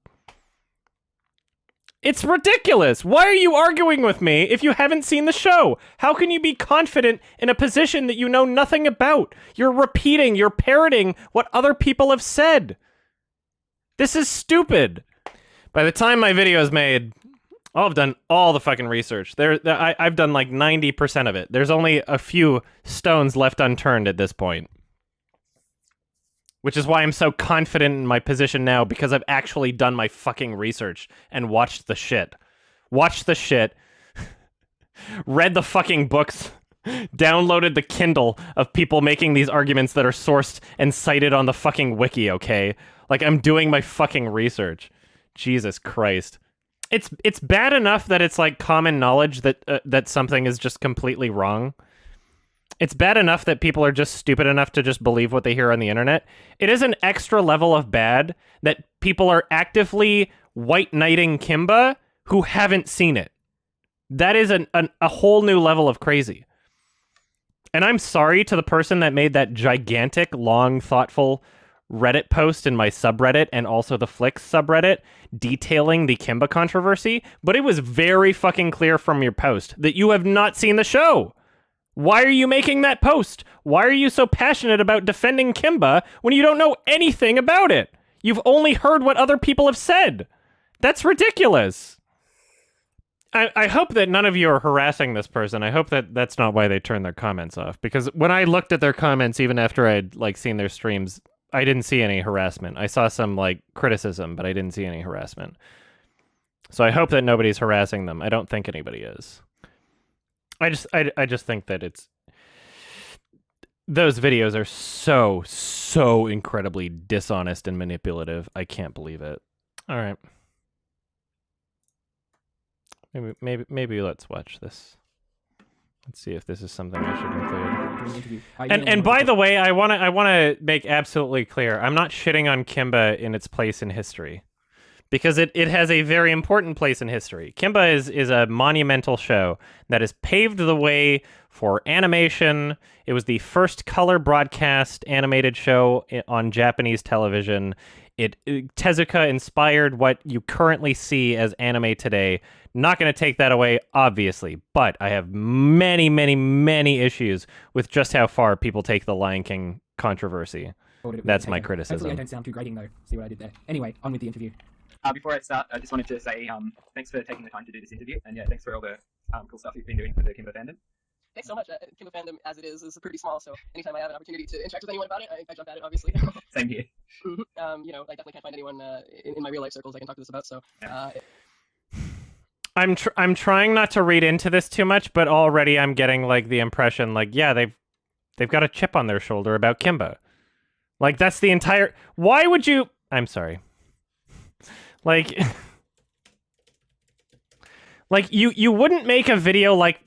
It's ridiculous. Why are you arguing with me if you haven't seen the show? How can you be confident in a position that you know nothing about? You're repeating, you're parroting what other people have said. This is stupid. By the time my video is made, I've done all the fucking research. I've done like 90% of it. There's only a few stones left unturned at this point. Which is why I'm so confident in my position now, because I've actually done my fucking research and watched the shit. Watched the shit. Read the fucking books. Downloaded the Kindle of people making these arguments that are sourced and cited on the fucking wiki, okay? Like, I'm doing my fucking research. Jesus Christ. It's bad enough that it's like common knowledge that that something is just completely wrong. It's bad enough that people are just stupid enough to just believe what they hear on the internet. It is an extra level of bad that people are actively white knighting Kimba who haven't seen it. That is a whole new level of crazy. And I'm sorry to the person that made that gigantic, long, thoughtful Reddit post in my subreddit and also the Flicks subreddit detailing the Kimba controversy, but it was very fucking clear from your post that you have not seen the show. Why are you making that post? Why are you so passionate about defending Kimba when you don't know anything about it? You've only heard what other people have said. That's ridiculous. I hope that none of you are harassing this person. I hope that that's not why they turned their comments off. Because when I looked at their comments, even after I'd like seen their streams, I didn't see any harassment. I saw some like criticism, but I didn't see any harassment. So I hope that nobody's harassing them. I don't think anybody is. I just think that those videos are so incredibly dishonest and manipulative. I can't believe it. All right. Maybe let's watch this. Let's see if this is something I should include. And by the way, I wanna make absolutely clear, I'm not shitting on Kimba in its place in history. Because it has a very important place in history. Kimba is a monumental show that has paved the way for animation. It was the first color broadcast animated show on Japanese television. Tezuka inspired what you currently see as anime today. Not going to take that away, obviously, but I have many issues with just how far people take the Lion King controversy. That's my criticism. Hopefully I don't sound too grating, though. See what I did there. Anyway, on with the interview. Before I start, I just wanted to say thanks for taking the time to do this interview, and yeah, thanks for all the cool stuff you've been doing for the Kimba fandom. Thanks so much. Kimba fandom, as it is pretty small, so anytime I have an opportunity to interact with anyone about it, I jump at it, obviously. Same here. You know, I definitely can't find anyone in my real life circles I can talk to this about, so... I'm trying not to read into this too much, but already I'm getting, like, the impression, like, yeah, they've got a chip on their shoulder about Kimba. Like, that's the entire... Why would you... I'm sorry. Like, you wouldn't make a video like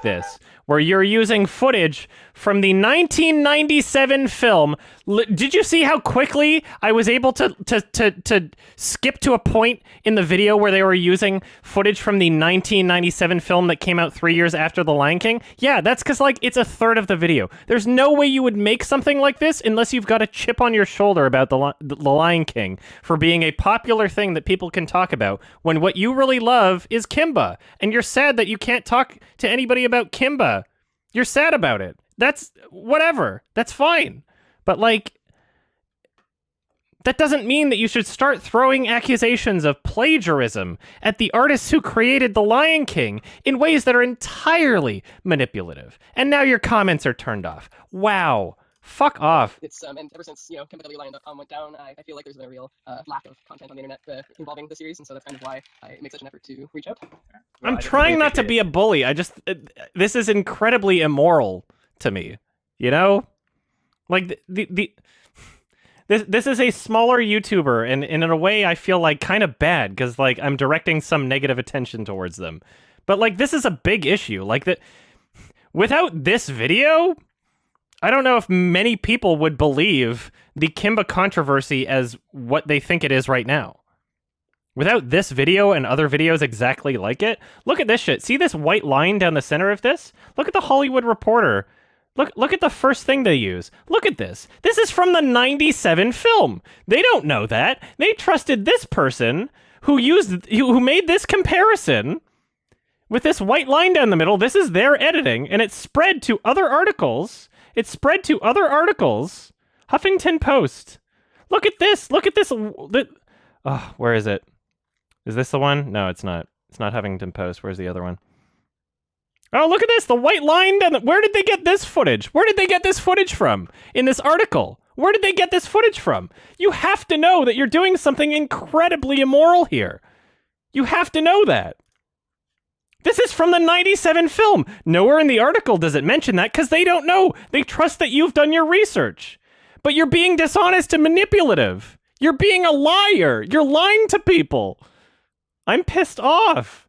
this where you're using footage from the 1997 film. Did you see how quickly I was able to skip to a point in the video where they were using footage from the 1997 film that came out 3 years after The Lion King? Yeah, that's because, like, it's a third of the video. There's no way you would make something like this unless you've got a chip on your shoulder about the Lion King for being a popular thing that people can talk about when what you really love is Kimba. And you're sad that you can't talk to anybody about Kimba. You're sad about it. That's whatever. That's fine. But, like, that doesn't mean that you should start throwing accusations of plagiarism at the artists who created The Lion King in ways that are entirely manipulative. And now your comments are turned off. Wow. Fuck off. It's and ever since cont'd went down, I feel like there's been a real lack of content on the internet involving the series, and so that's kind of why I make such an effort to reach out. I'm trying not to be a bully. I just this is incredibly immoral to me. You know, like this is a smaller YouTuber, and in a way, I feel like kind of bad because like I'm directing some negative attention towards them. But like this is a big issue. Like that, without this video, I don't know if many people would believe the Kimba controversy as what they think it is right now. Without this video and other videos exactly like it, look at this shit. See this white line down the center of this? Look at the Hollywood Reporter. Look at the first thing they use. Look at this. This is from the 97 film. They don't know that. They trusted this person who made this comparison with this white line down the middle. This is their editing, and it spread to other articles. Huffington Post. Look at this. Look at this. Oh, where is it? Is this the one? No, it's not. It's not Huffington Post. Where's the other one? Oh, look at this. The white line down the... Where did they get this footage? Where did they get this footage from in this article? Where did they get this footage from? You have to know that you're doing something incredibly immoral here. You have to know that. This is from the 97 film. Nowhere in the article does it mention that because they don't know. They trust that you've done your research. But you're being dishonest and manipulative. You're being a liar. You're lying to people. I'm pissed off.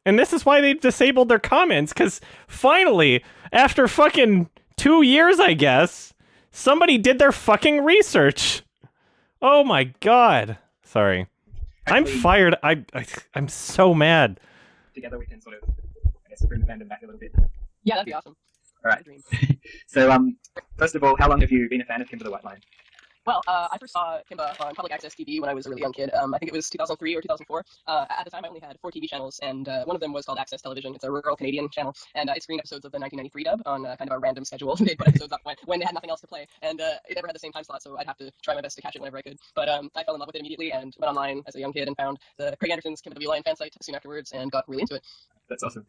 And this is why they've disabled their comments, because finally, after fucking 2 years, I guess, somebody did their fucking research. Oh my god. Sorry. I'm fired. I'm so mad. Together we can sort of, I guess, bring the fandom back a little bit. Yeah, that'd be awesome. All right. So, first of all, how long have you been a fan of Kimba the White Line? Well, I first saw Kimba on public access TV when I was a really young kid. I think it was 2003 or 2004. At the time, I only had 4 TV channels, and one of them was called Access Television. It's a rural Canadian channel, and it screened episodes of the 1993 dub on kind of a random schedule. They put episodes up when they had nothing else to play, and it never had the same time slot, so I'd have to try my best to catch it whenever I could. But I fell in love with it immediately and went online as a young kid and found the Craig Anderson's Kimba the Lion fan site soon afterwards and got really into it. That's awesome.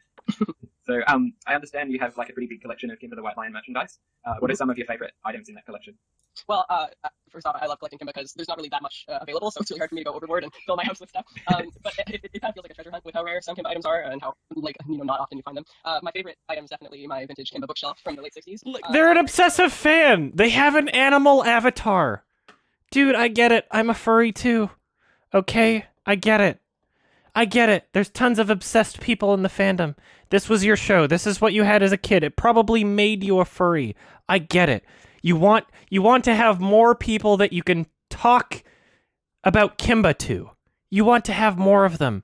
So, I understand you have like a pretty big collection of Kimba the White Lion merchandise. What are some of your favorite items in that collection? Well, first off, I love collecting Kimba because there's not really that much available, so it's really hard for me to go overboard and fill my house with stuff. But it kind of feels like a treasure hunt with how rare some Kimba items are and how, not often you find them. My favorite item is definitely my vintage Kimba bookshelf from the late 60s. They're an obsessive fan. They have an animal avatar. Dude, I get it. I'm a furry too. Okay? I get it. There's tons of obsessed people in the fandom. This was your show. This is what you had as a kid. It probably made you a furry. I get it. You want to have more people that you can talk about Kimba to. You want to have more of them.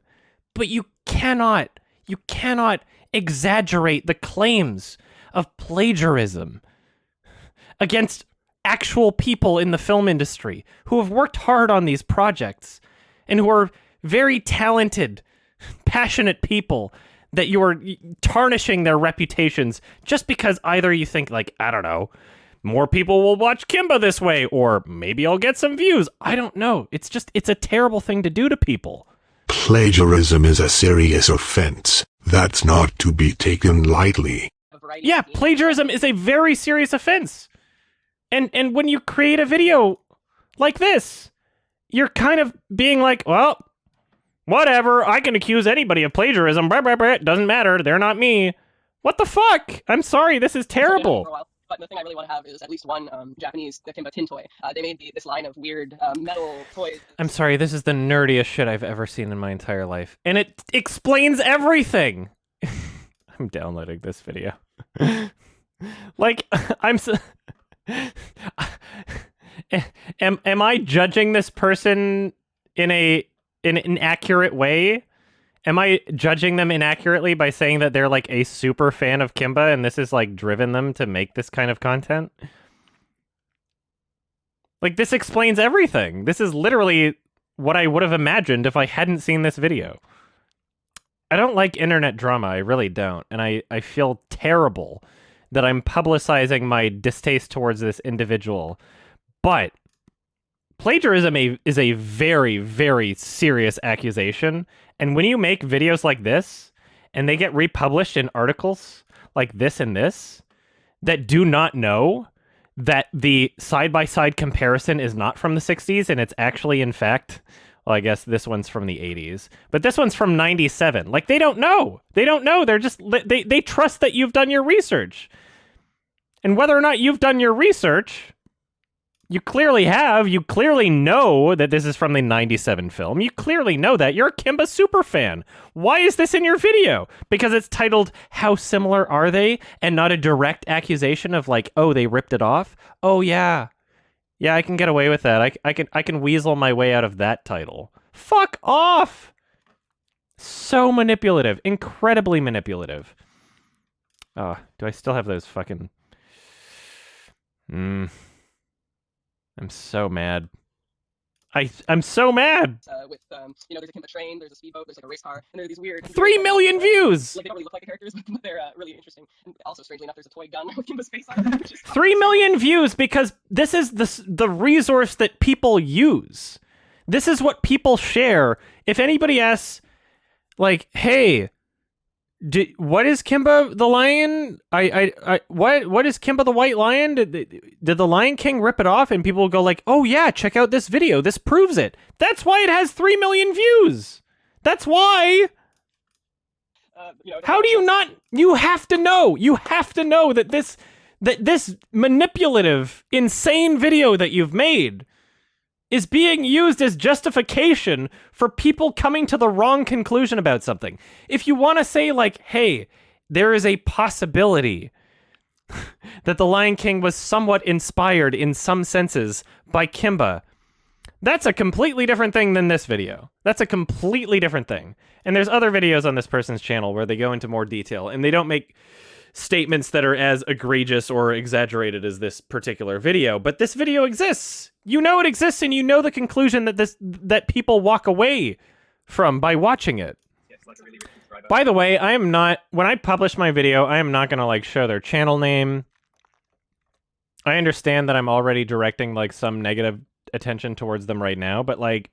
But you cannot exaggerate the claims of plagiarism against actual people in the film industry who have worked hard on these projects and who are very talented, passionate people that you are tarnishing their reputations just because either you think, like, I don't know, more people will watch Kimba this way, or maybe I'll get some views. I don't know. It's a terrible thing to do to people. Plagiarism is a serious offense. That's not to be taken lightly. Yeah, plagiarism is a very serious offense. And when you create a video like this, you're kind of being like, well, whatever, I can accuse anybody of plagiarism. It doesn't matter. They're not me. What the fuck? I'm sorry. This is terrible. But the thing I really want to have is at least one Japanese Kimba tin toy. They made this line of weird metal toys. I'm sorry. This is the nerdiest shit I've ever seen in my entire life. And it explains everything. I'm downloading this video. Like, am I judging this person in an inaccurate way? Am I judging them inaccurately by saying that they're like a super fan of Kimba and this is like driven them to make this kind of content? Like, this explains everything. This is literally what I would have imagined if I hadn't seen this video. I don't like internet drama. I really don't. And I feel terrible that I'm publicizing my distaste towards this individual. But plagiarism is a very, very serious accusation. And when you make videos like this, and they get republished in articles like this and this, that do not know that the side-by-side comparison is not from the 60s, and it's actually, in fact, well, I guess this one's from the 80s, but this one's from 97. Like, they don't know. They don't know. They're just, they trust that you've done your research. And whether or not you've done your research, you clearly have. You clearly know that this is from the 97 film. You clearly know that. You're a Kimba superfan. Why is this in your video? Because it's titled, How Similar Are They? And not a direct accusation of like, oh, they ripped it off? Oh, yeah. Yeah, I can get away with that. I can weasel my way out of that title. Fuck off! So manipulative. Incredibly manipulative. Oh, do I still have those fucking... I'm so mad. I'm so mad. With you know, there's a Kimba train, there's a speedboat, there's like a race car, and there are these weird 3 million views. Like they don't really look like the characters, but they're really interesting. And also, strangely enough, there's a toy gun with Kimba's face on it. Which is 3 million views because this is the resource that people use. This is what people share. If anybody asks, like, hey, what is Kimba the Lion? What is Kimba the White Lion? Did the Lion King rip it off? And people will go like, oh yeah, check out this video. This proves it. That's why it has 3 million views. That's why. You know, how do you not? You have to know. You have to know that this manipulative, insane video that you've made is being used as justification for people coming to the wrong conclusion about something. If you want to say, like, hey, there is a possibility that The Lion King was somewhat inspired in some senses by Kimba, that's a completely different thing than this video. That's a completely different thing. And there's other videos on this person's channel where they go into more detail, and they don't make statements that are as egregious or exaggerated as this particular video, but this video exists. You know it exists, and you know the conclusion that people walk away from by watching it. Yeah, it's like a really rich subscriber. By the way, I am not, when I publish my video, I am not going to like show their channel name. I understand that I'm already directing like some negative attention towards them right now, but like,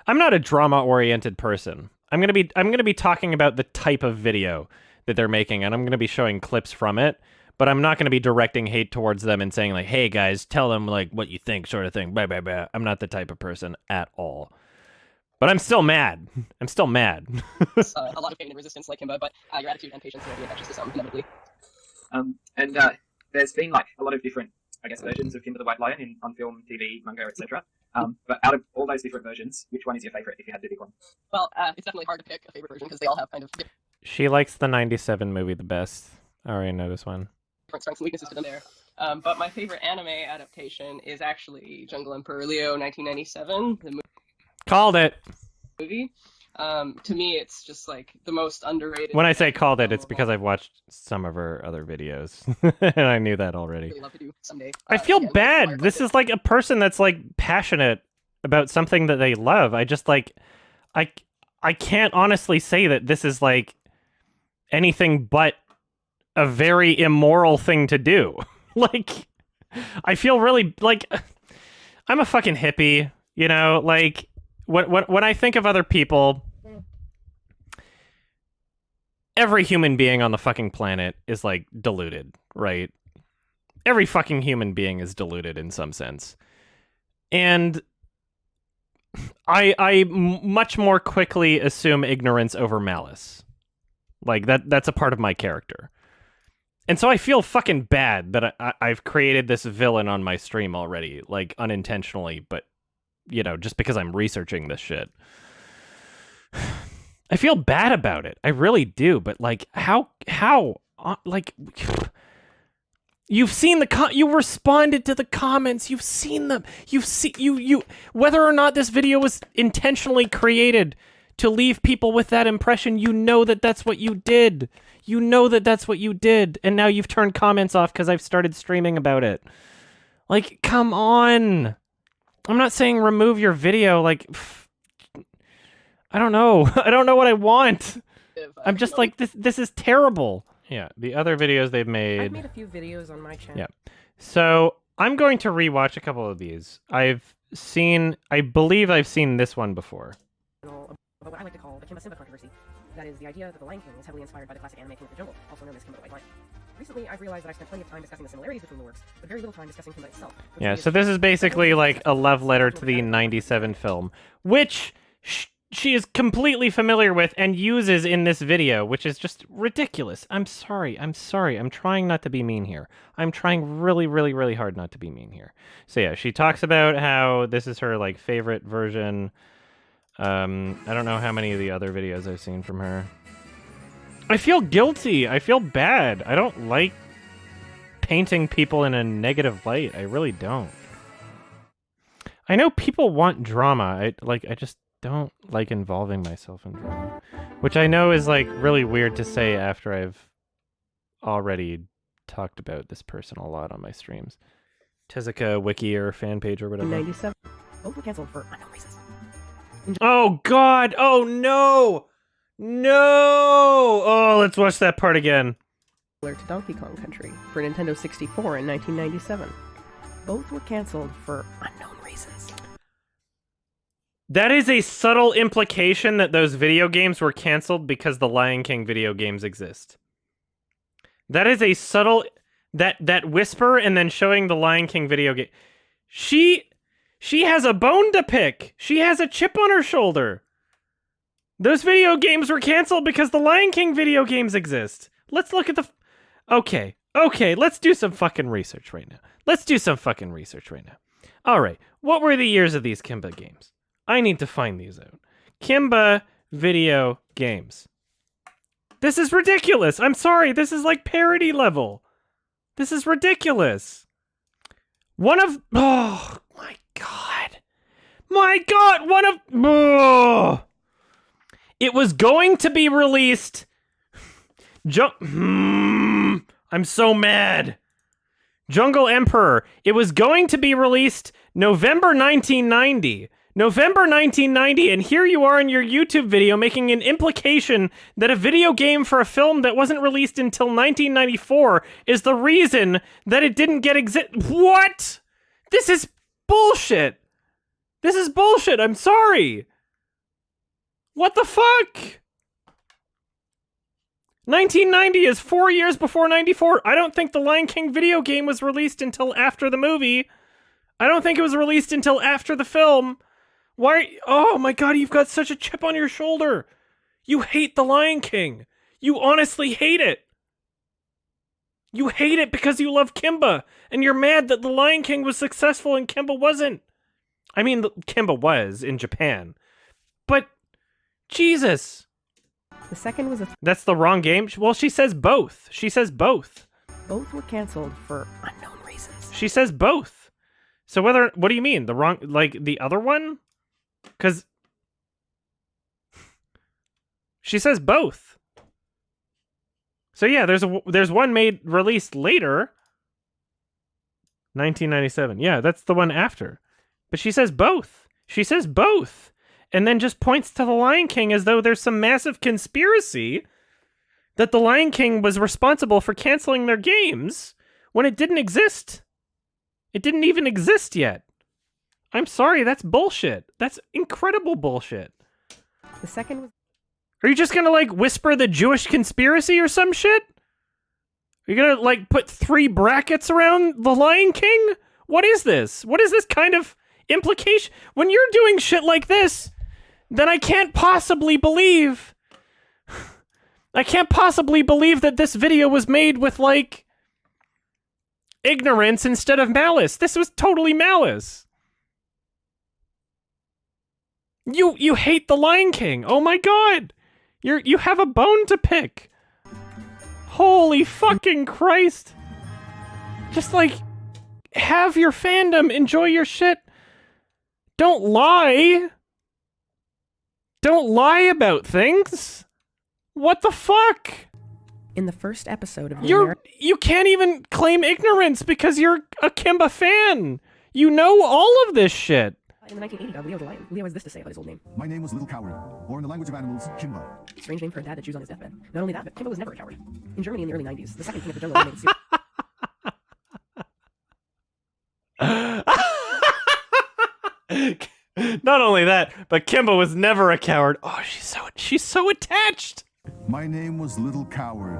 I'm not a drama-oriented person. I'm going to be talking about the type of video that they're making, and I'm going to be showing clips from it, but I'm not going to be directing hate towards them and saying like, hey guys, tell them like what you think, sort of thing. Blah, blah, blah. I'm not the type of person at all. But I'm still mad. I'm still mad. A lot of pain and resistance like Kimba, but your attitude and patience will be infectious to some, inevitably. There's been like a lot of different, I guess, versions of Kimba the White Lion on film, TV, manga, etc. But out of all those different versions, which one is your favorite if you had to pick one? Well, it's definitely hard to pick a favorite version because they all have kind of She likes the 97 movie the best. I already know this one. different strengths and weaknesses to them there. But my favorite anime adaptation is actually Jungle Emperor Leo 1997, the Called it. movie. To me, it's just like the most underrated. When I say called it, it's because I've watched some of her other videos, and I knew that already. Really love to do someday. I feel Again, bad. This is like a person that's like passionate about something that they love. I just like, I can't honestly say that this is like anything but a very immoral thing to do. Like, I feel really like I'm a fucking hippie, you know, like when I think of other people, every human being on the fucking planet is like deluded, right? Every fucking human being is deluded in some sense. And I much more quickly assume ignorance over malice. Like that's a part of my character. And so I feel fucking bad that I've created this villain on my stream already, like unintentionally, but you know, just because I'm researching this shit. I feel bad about it. I really do, but like how like you've seen you responded to the comments. You've seen them. You whether or not this video was intentionally created to leave people with that impression, you know that that's what you did. You know that that's what you did, and now you've turned comments off because I've started streaming about it. Like, come on. I'm not saying remove your video, like, I don't know. I don't know what I want. I'm just like, this is terrible. Yeah, the other videos they've made... I've made a few videos on my channel. Yeah. So, I'm going to rewatch a couple of these. I believe I've seen this one before. About what I like to call the Kimba Simba controversy. That is the idea that The Lion King is heavily inspired by the classic anime King of the Jungle, also known as Kimba the White Lion. Recently, I've realized that I've spent plenty of time discussing the similarities between the works, but very little time discussing Kimba itself. Yeah, so this is basically like a love letter to the 97 film, which she is completely familiar with and uses in this video, which is just ridiculous. I'm sorry. I'm trying not to be mean here. I'm trying really, really, really hard not to be mean here. So yeah, she talks about how this is her like favorite version. I don't know how many of the other videos I've seen from her. I feel guilty. I feel bad. I don't like painting people in a negative light. I really don't. I know people want drama. I just don't like involving myself in drama. Which I know is like really weird to say after I've already talked about this person a lot on my streams. Tezuka wiki or fan page or whatever. 97. Both were canceled for unknown reasons. Oh god! Oh no! No! Oh, let's watch that part again. To Donkey Kong Country for Nintendo 64 in 1997. Both were canceled for unknown reasons. That is a subtle implication that those video games were canceled because the Lion King video games exist. That is a subtle... That whisper and then showing the Lion King video game... She has a bone to pick! She has a chip on her shoulder! Those video games were canceled because the Lion King video games exist. Let's look at the... Okay, let's do some fucking research right now. Alright, what were the years of these Kimba games? I need to find these out. Kimba video games. This is ridiculous! I'm sorry, this is like parody level. This is ridiculous. One of... Oh, my God. One of... Oh. It was going to be released... I'm so mad. Jungle Emperor. It was going to be released November 1990. November 1990, and here you are in your YouTube video making an implication that a video game for a film that wasn't released until 1994 is the reason that it didn't get What? This is bullshit. I'm sorry. What the fuck? 1990 is 4 years before 94. I don't think the Lion King video game was released until after the movie. I don't think it was released until after the film. Why? Oh my god, you've got such a chip on your shoulder. You hate the Lion King. You honestly hate it. You hate it because you love Kimba, and you're mad that the Lion King was successful and Kimba wasn't. I mean, Kimba was in Japan. But... Jesus. The second was That's the wrong game? Well, she says both. Both were canceled for unknown reasons. She says both. So what do you mean? The wrong, like the other one? Because she says both. So yeah, there's one released later. 1997. Yeah, that's the one after. But she says both. And then just points to the Lion King as though there's some massive conspiracy that the Lion King was responsible for canceling their games when it didn't exist. It didn't even exist yet. I'm sorry, that's bullshit. That's incredible bullshit. The second was... Are you just gonna, like, whisper the Jewish conspiracy or some shit? Are you gonna, like, put 3 brackets around the Lion King? What is this? What is this kind of implication? When you're doing shit like this... then I can't possibly believe that this video was made with, like, ignorance instead of malice. This was totally malice. You hate the Lion King. Oh my god. You have a bone to pick. Holy fucking Christ. Just, like, have your fandom, enjoy your shit. Don't lie. Don't lie about things. What the fuck? In the first episode of you can't even claim ignorance because you're a Kimba fan. You know all of this shit. In the 1980 dub, Leo the Lion. Leo has this to say about his old name. My name was Little Coward, or in the language of animals, Kimba. Strange name for a dad that chews on his deathbed. Not only that, but Kimba was never a coward. In Germany in the early 90s, the second king of the jungle remained Not only that, but Kimba was never a coward. Oh, she's so attached. My name was Little Coward,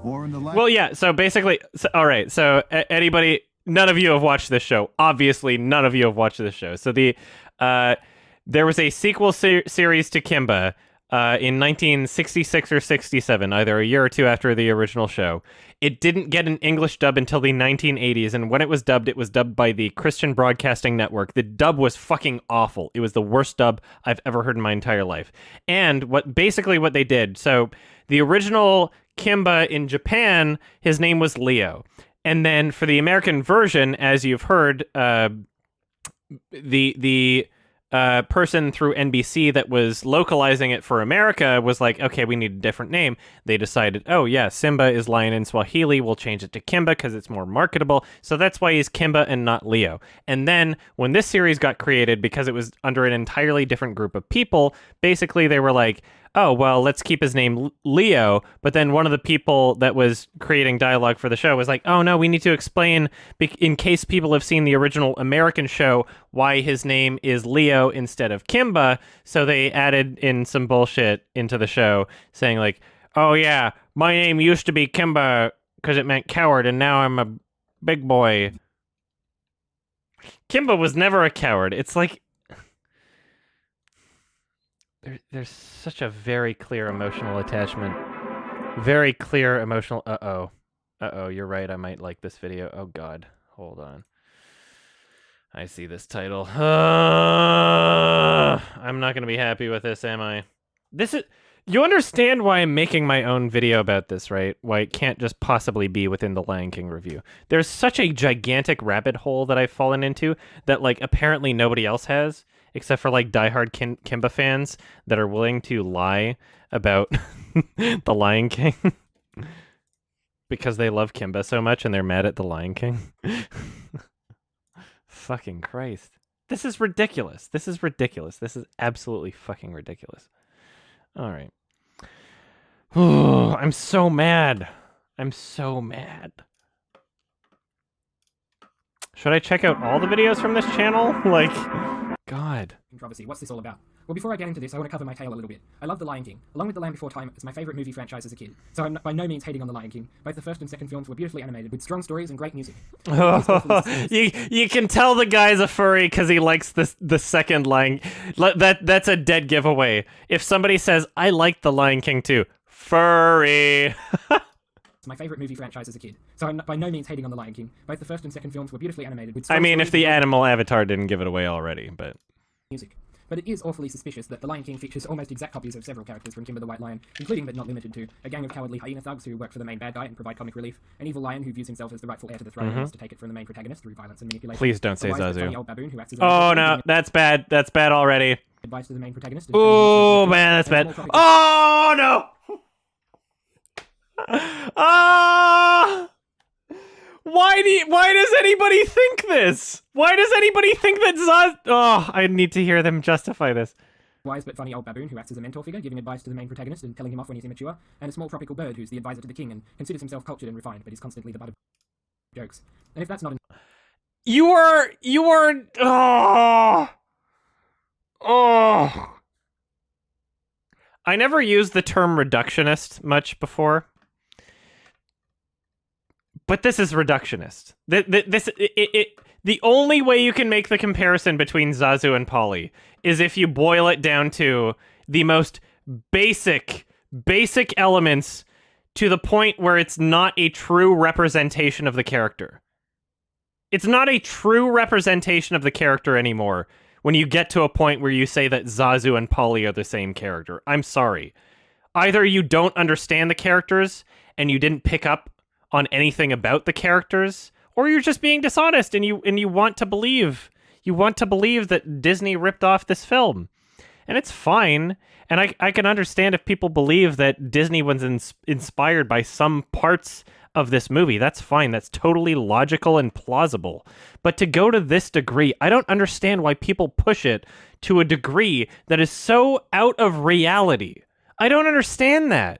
Or in the Well, yeah. So basically, all right. So anybody, none of you have watched this show. Obviously, none of you have watched this show. So there was a sequel series to Kimba in 1966 or 67, either a year or two after the original show. It didn't get an English dub until the 1980s, and when it was dubbed by the Christian Broadcasting Network. The dub was fucking awful. It was the worst dub I've ever heard in my entire life. And what they did, so the original Kimba in Japan, his name was Leo. And then for the American version, as you've heard, the person through NBC that was localizing it for America was like, okay, we need a different name. They decided, oh yeah, Simba is lion in Swahili. We'll change it to Kimba because it's more marketable. So that's why he's Kimba and not Leo. And then when this series got created, because it was under an entirely different group of people, basically they were like, oh, well, let's keep his name Leo. But then one of the people that was creating dialogue for the show was like, oh, no, we need to explain, in case people have seen the original American show, why his name is Leo instead of Kimba. So they added in some bullshit into the show saying like, oh, yeah, my name used to be Kimba because it meant coward, and now I'm a big boy. Kimba was never a coward. It's like, there's such a very clear emotional attachment. Very clear emotional... Uh-oh, you're right, I might like this video. Oh, God. Hold on. I see this title. I'm not going to be happy with this, am I? This is... You understand why I'm making my own video about this, right? Why it can't just possibly be within the Lion King review. There's such a gigantic rabbit hole that I've fallen into that, like, apparently nobody else has. Except for, like, diehard Kimba fans that are willing to lie about the Lion King. Because they love Kimba so much and they're mad at the Lion King. Fucking Christ. This is ridiculous. This is ridiculous. This is absolutely fucking ridiculous. Alright. I'm so mad. I'm so mad. Should I check out all the videos from this channel? Like... God. Controversy. What's this all about? Well, before I get into this, I want to cover my tale a little bit. I love The Lion King. Along with The Land Before Time, it's my favourite movie franchise as a kid. So I'm by no means hating on The Lion King. Both the first and second films were beautifully animated, with strong stories and great music. You can tell the guy's a furry because he likes the second Lion... That's a dead giveaway. If somebody says, I like The Lion King too, furry. It's my favourite movie franchise as a kid. So I'm by no means hating on The Lion King. Both the first and second films were beautifully animated, with I mean, if the animal avatar didn't give it away already, but... music. But it is awfully suspicious that The Lion King features almost exact copies of several characters from Kimba the White Lion, including but not limited to a gang of cowardly hyena thugs who work for the main bad guy and provide comic relief, an evil lion who views himself as the rightful heir to the throne and wants to take it from the main protagonist through violence and manipulation. Please don't say a wise but Zazu. funny old baboon who acts as Oh no, that's bad. That's bad already. Advice to the main protagonist. Oh man, that's bad. Oh no! Ah! Why does anybody think this? Why does anybody think that Zaz... Oh, I need to hear them justify this. Wise but funny old baboon who acts as a mentor figure, giving advice to the main protagonist and telling him off when he's immature, and a small tropical bird who's the advisor to the king and considers himself cultured and refined, but is constantly the butt of jokes. And if that's not... You are... Oh... I never used the term reductionist much before. But this is reductionist. The only way you can make the comparison between Zazu and Polly is if you boil it down to the most basic elements to the point where it's not a true representation of the character. It's not a true representation of the character anymore when you get to a point where you say that Zazu and Polly are the same character. I'm sorry. Either you don't understand the characters and you didn't pick up on anything about the characters, or you're just being dishonest and you want to believe that Disney ripped off this film. And it's fine. And I can understand if people believe that Disney was inspired by some parts of this movie. That's fine. That's totally logical and plausible. But to go to this degree, I don't understand why people push it to a degree that is so out of reality. I don't understand that.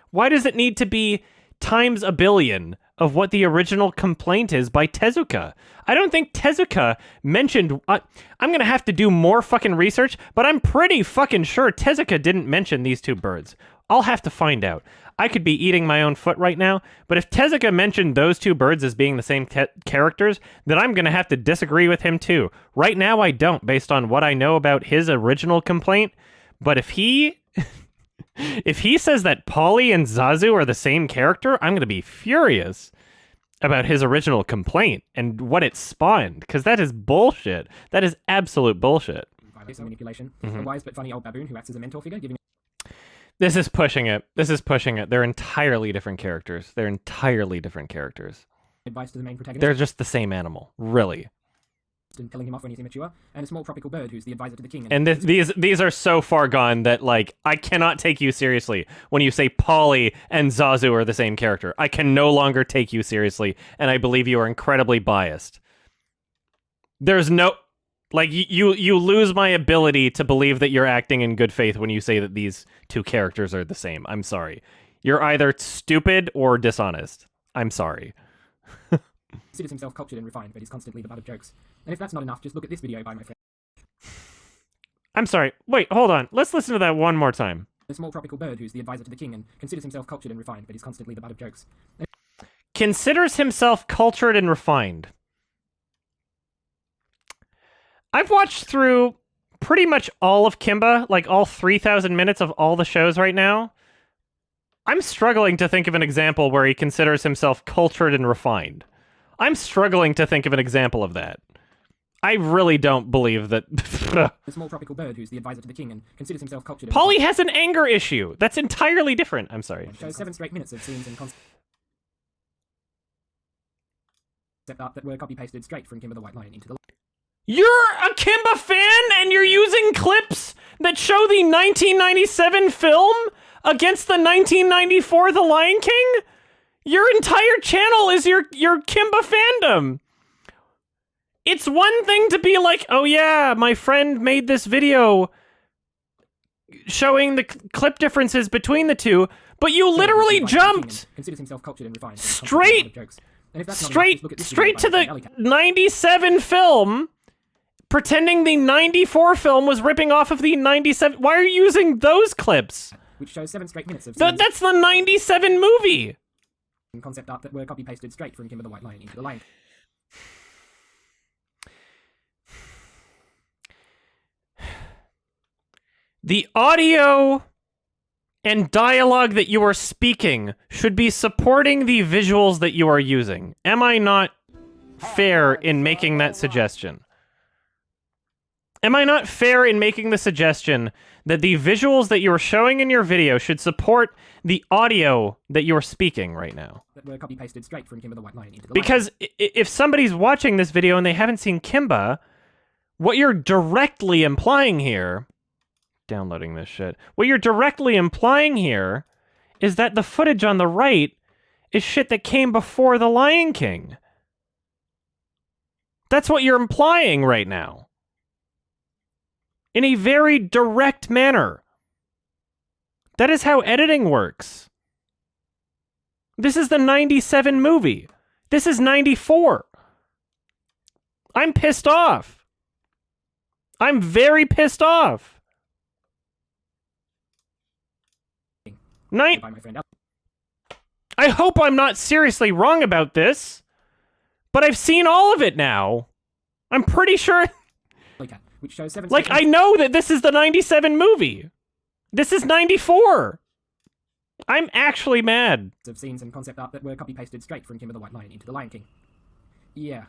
Why does it need to be times a billion of what the original complaint is by Tezuka. I don't think Tezuka mentioned... I'm going to have to do more fucking research, but I'm pretty fucking sure Tezuka didn't mention these two birds. I'll have to find out. I could be eating my own foot right now, but if Tezuka mentioned those two birds as being the same characters, then I'm going to have to disagree with him too. Right now, I don't, based on what I know about his original complaint. But if he... if he says that Polly and Zazu are the same character, I'm going to be furious about his original complaint and what it spawned, because that is bullshit. That is absolute bullshit. Manipulation. A wise but funny old baboon who acts as a mentor figure, giving... This is pushing it. This is pushing it. They're entirely different characters. They're entirely different characters. Advice to the main protagonist. They're just the same animal, really. And telling him off when he's immature, and a small tropical bird who's the advisor to the king. And these are so far gone that, like, I cannot take you seriously when you say Polly and Zazu are the same character. I can no longer take you seriously, and I believe you are incredibly biased. There's no... Like, you lose my ability to believe that you're acting in good faith when you say that these two characters are the same. I'm sorry. You're either stupid or dishonest. I'm sorry. Considers himself cultured and refined, but he's constantly the butt of jokes. And if that's not enough, just look at this video by my friend. I'm sorry. Wait, hold on. Let's listen to that one more time. A small tropical bird who's the advisor to the king and considers himself cultured and refined, but he's constantly the butt of jokes. Considers himself cultured and refined. I've watched through pretty much all of Kimba, like all 3,000 minutes of all the shows right now. I'm struggling to think of an example where he considers himself cultured and refined. I'm struggling to think of an example of that. I really don't believe that... A small tropical bird who's the advisor to the king and considers himself cultured... Polly has an anger issue. That's entirely different. I'm sorry. Shows 7 straight minutes of scenes and concept art that were copy-pasted straight from Kimba the White Lion into the... You're a Kimba fan and you're using clips that show the 1997 film against the 1994 The Lion King? Your entire channel is your Kimba fandom. It's one thing to be like, oh yeah, my friend made this video showing the clip differences between the two, but you literally jumped straight to the 97 film, pretending the 94 film was ripping off of the 97. Why are you using those clips? Which shows 7 straight minutes of that's the 97 movie. Concept art that were copy-pasted straight from Kimba the White Lion into the Lion. The audio and dialogue that you are speaking should be supporting the visuals that you are using. Am I not fair in making that suggestion? Am I not fair in making the suggestion that the visuals that you are showing in your video should support the audio that you are speaking right now? That were copy-pasted straight from Kimba the White Lion into the Because if somebody's watching this video and they haven't seen Kimba, what you're directly implying here... Downloading this shit. What you're directly implying here is that the footage on the right is shit that came before The Lion King. That's what you're implying right now. In a very direct manner. That is how editing works. This is the 97 movie. This is 94. I'm pissed off. I'm very pissed off. I hope I'm not seriously wrong about this, but I've seen all of it now. I'm pretty sure... Like, I know that this is the 97 movie. This is 94. I'm actually mad. Of scenes and concept art that were copy-pasted straight from Kimba the White Lion into The Lion King. Yeah.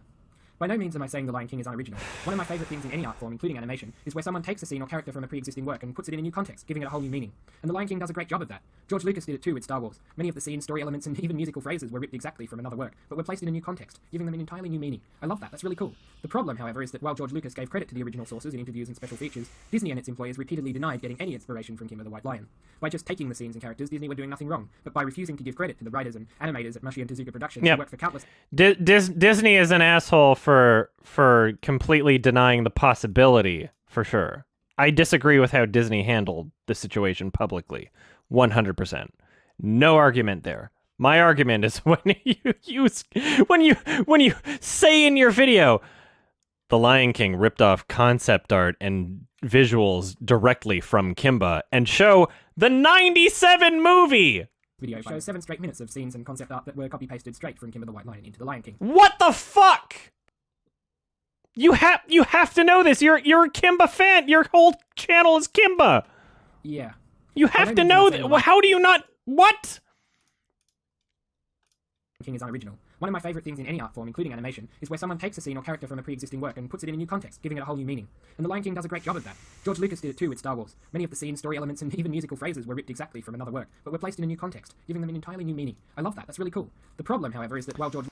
By no means am I saying The Lion King is unoriginal. One of my favourite things in any art form, including animation, is where someone takes a scene or character from a pre-existing work and puts it in a new context, giving it a whole new meaning. And The Lion King does a great job of that. George Lucas did it too with Star Wars. Many of the scenes, story elements, and even musical phrases were ripped exactly from another work, but were placed in a new context, giving them an entirely new meaning. I love that, that's really cool. The problem, however, is that while George Lucas gave credit to the original sources in interviews and special features, Disney and its employers repeatedly denied getting any inspiration from Kimba the White Lion. By just taking the scenes and characters, Disney were doing nothing wrong, but by refusing to give credit to the writers and animators at Mushi and Tezuka Productions who worked for countless... Disney is an asshole for completely denying the possibility, for sure. I disagree with how Disney handled the situation publicly. 100%. No argument there. My argument is when you say in your video, The Lion King ripped off concept art and visuals directly from Kimba and show the 97 movie. Video shows 7 straight minutes of scenes and concept art that were copy-pasted straight from Kimba the White Lion into The Lion King. What the fuck? You have to know this. You're a Kimba fan. Your whole channel is Kimba. Yeah. You have to know that. How do you not? What? King is unoriginal. One of my favourite things in any art form, including animation, is where someone takes a scene or character from a pre-existing work and puts it in a new context, giving it a whole new meaning. And The Lion King does a great job of that. George Lucas did it too with Star Wars. Many of the scenes, story elements, and even musical phrases were ripped exactly from another work, but were placed in a new context, giving them an entirely new meaning. I love that. That's really cool. The problem, however, is that while George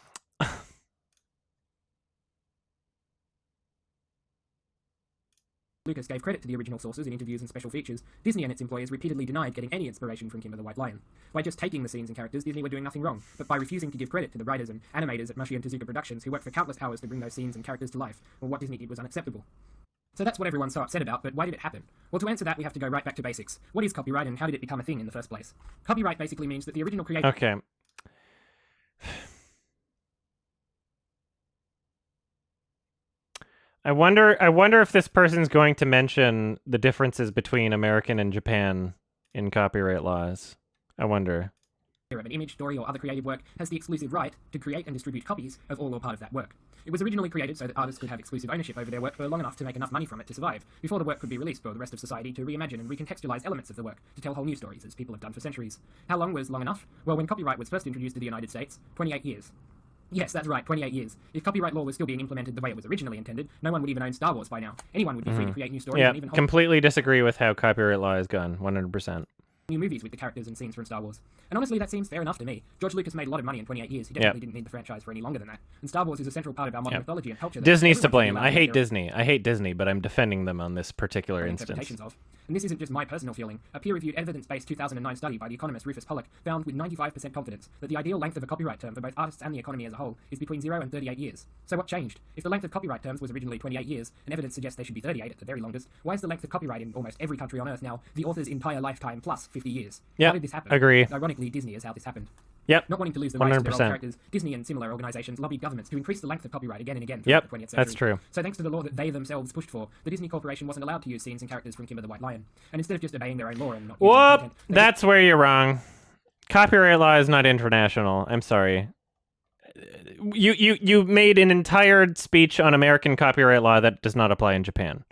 Lucas gave credit to the original sources in interviews and special features, Disney and its employees repeatedly denied getting any inspiration from Kimba the White Lion. By just taking the scenes and characters, Disney were doing nothing wrong, but by refusing to give credit to the writers and animators at Mushi and Tezuka Productions who worked for countless hours to bring those scenes and characters to life, well, what Disney did was unacceptable. So that's what everyone's so upset about, but why did it happen? Well, to answer that, we have to go right back to basics. What is copyright and how did it become a thing in the first place? Copyright basically means that the original creator... Okay. I wonder if this person's going to mention the differences between American and Japan in copyright laws. I wonder. Of an image, story, or other creative work has the exclusive right to create and distribute copies of all or part of that work. It was originally created so that artists could have exclusive ownership over their work for long enough to make enough money from it to survive, before the work could be released for the rest of society to reimagine and recontextualize elements of the work to tell whole new stories, as people have done for centuries. How long was long enough? Well, when copyright was first introduced to the United States, 28 years. Yes, that's right, 28 years. If copyright law was still being implemented the way it was originally intended, no one would even own Star Wars by now. Anyone would be free to create new stories and even completely disagree with how copyright law is gone, 100%. New movies with the characters and scenes from Star Wars. And honestly, that seems fair enough to me. George Lucas made a lot of money in 28 years. He definitely didn't need the franchise for any longer than that. And Star Wars is a central part of our modern mythology and culture. Disney's to blame. I hate Disney. I hate Disney, but I'm defending them on this particular instance. And this isn't just my personal feeling. A peer-reviewed, evidence-based 2009 study by the economist Rufus Pollock found with 95% confidence that the ideal length of a copyright term for both artists and the economy as a whole is between 0 and 38 years. So what changed? If the length of copyright terms was originally 28 years, and evidence suggests they should be 38 at the very longest, why is the length of copyright in almost every country on Earth now the author's entire lifetime plus 50 years? Yeah, how did this happen? Agree. Ironically, Disney is how this happened. Yep. Not wanting to lose the rights to their old 100%. characters, Disney and similar organizations lobbied governments to increase the length of copyright again and again throughout the 20th century. That's true. So thanks to the law that they themselves pushed for, the Disney Corporation wasn't allowed to use scenes and characters from Kimba the White Lion. And instead of just obeying their own law and not using the content, that's where you're wrong. Copyright law is not international. I'm sorry. You made an entire speech on American copyright law that does not apply in Japan.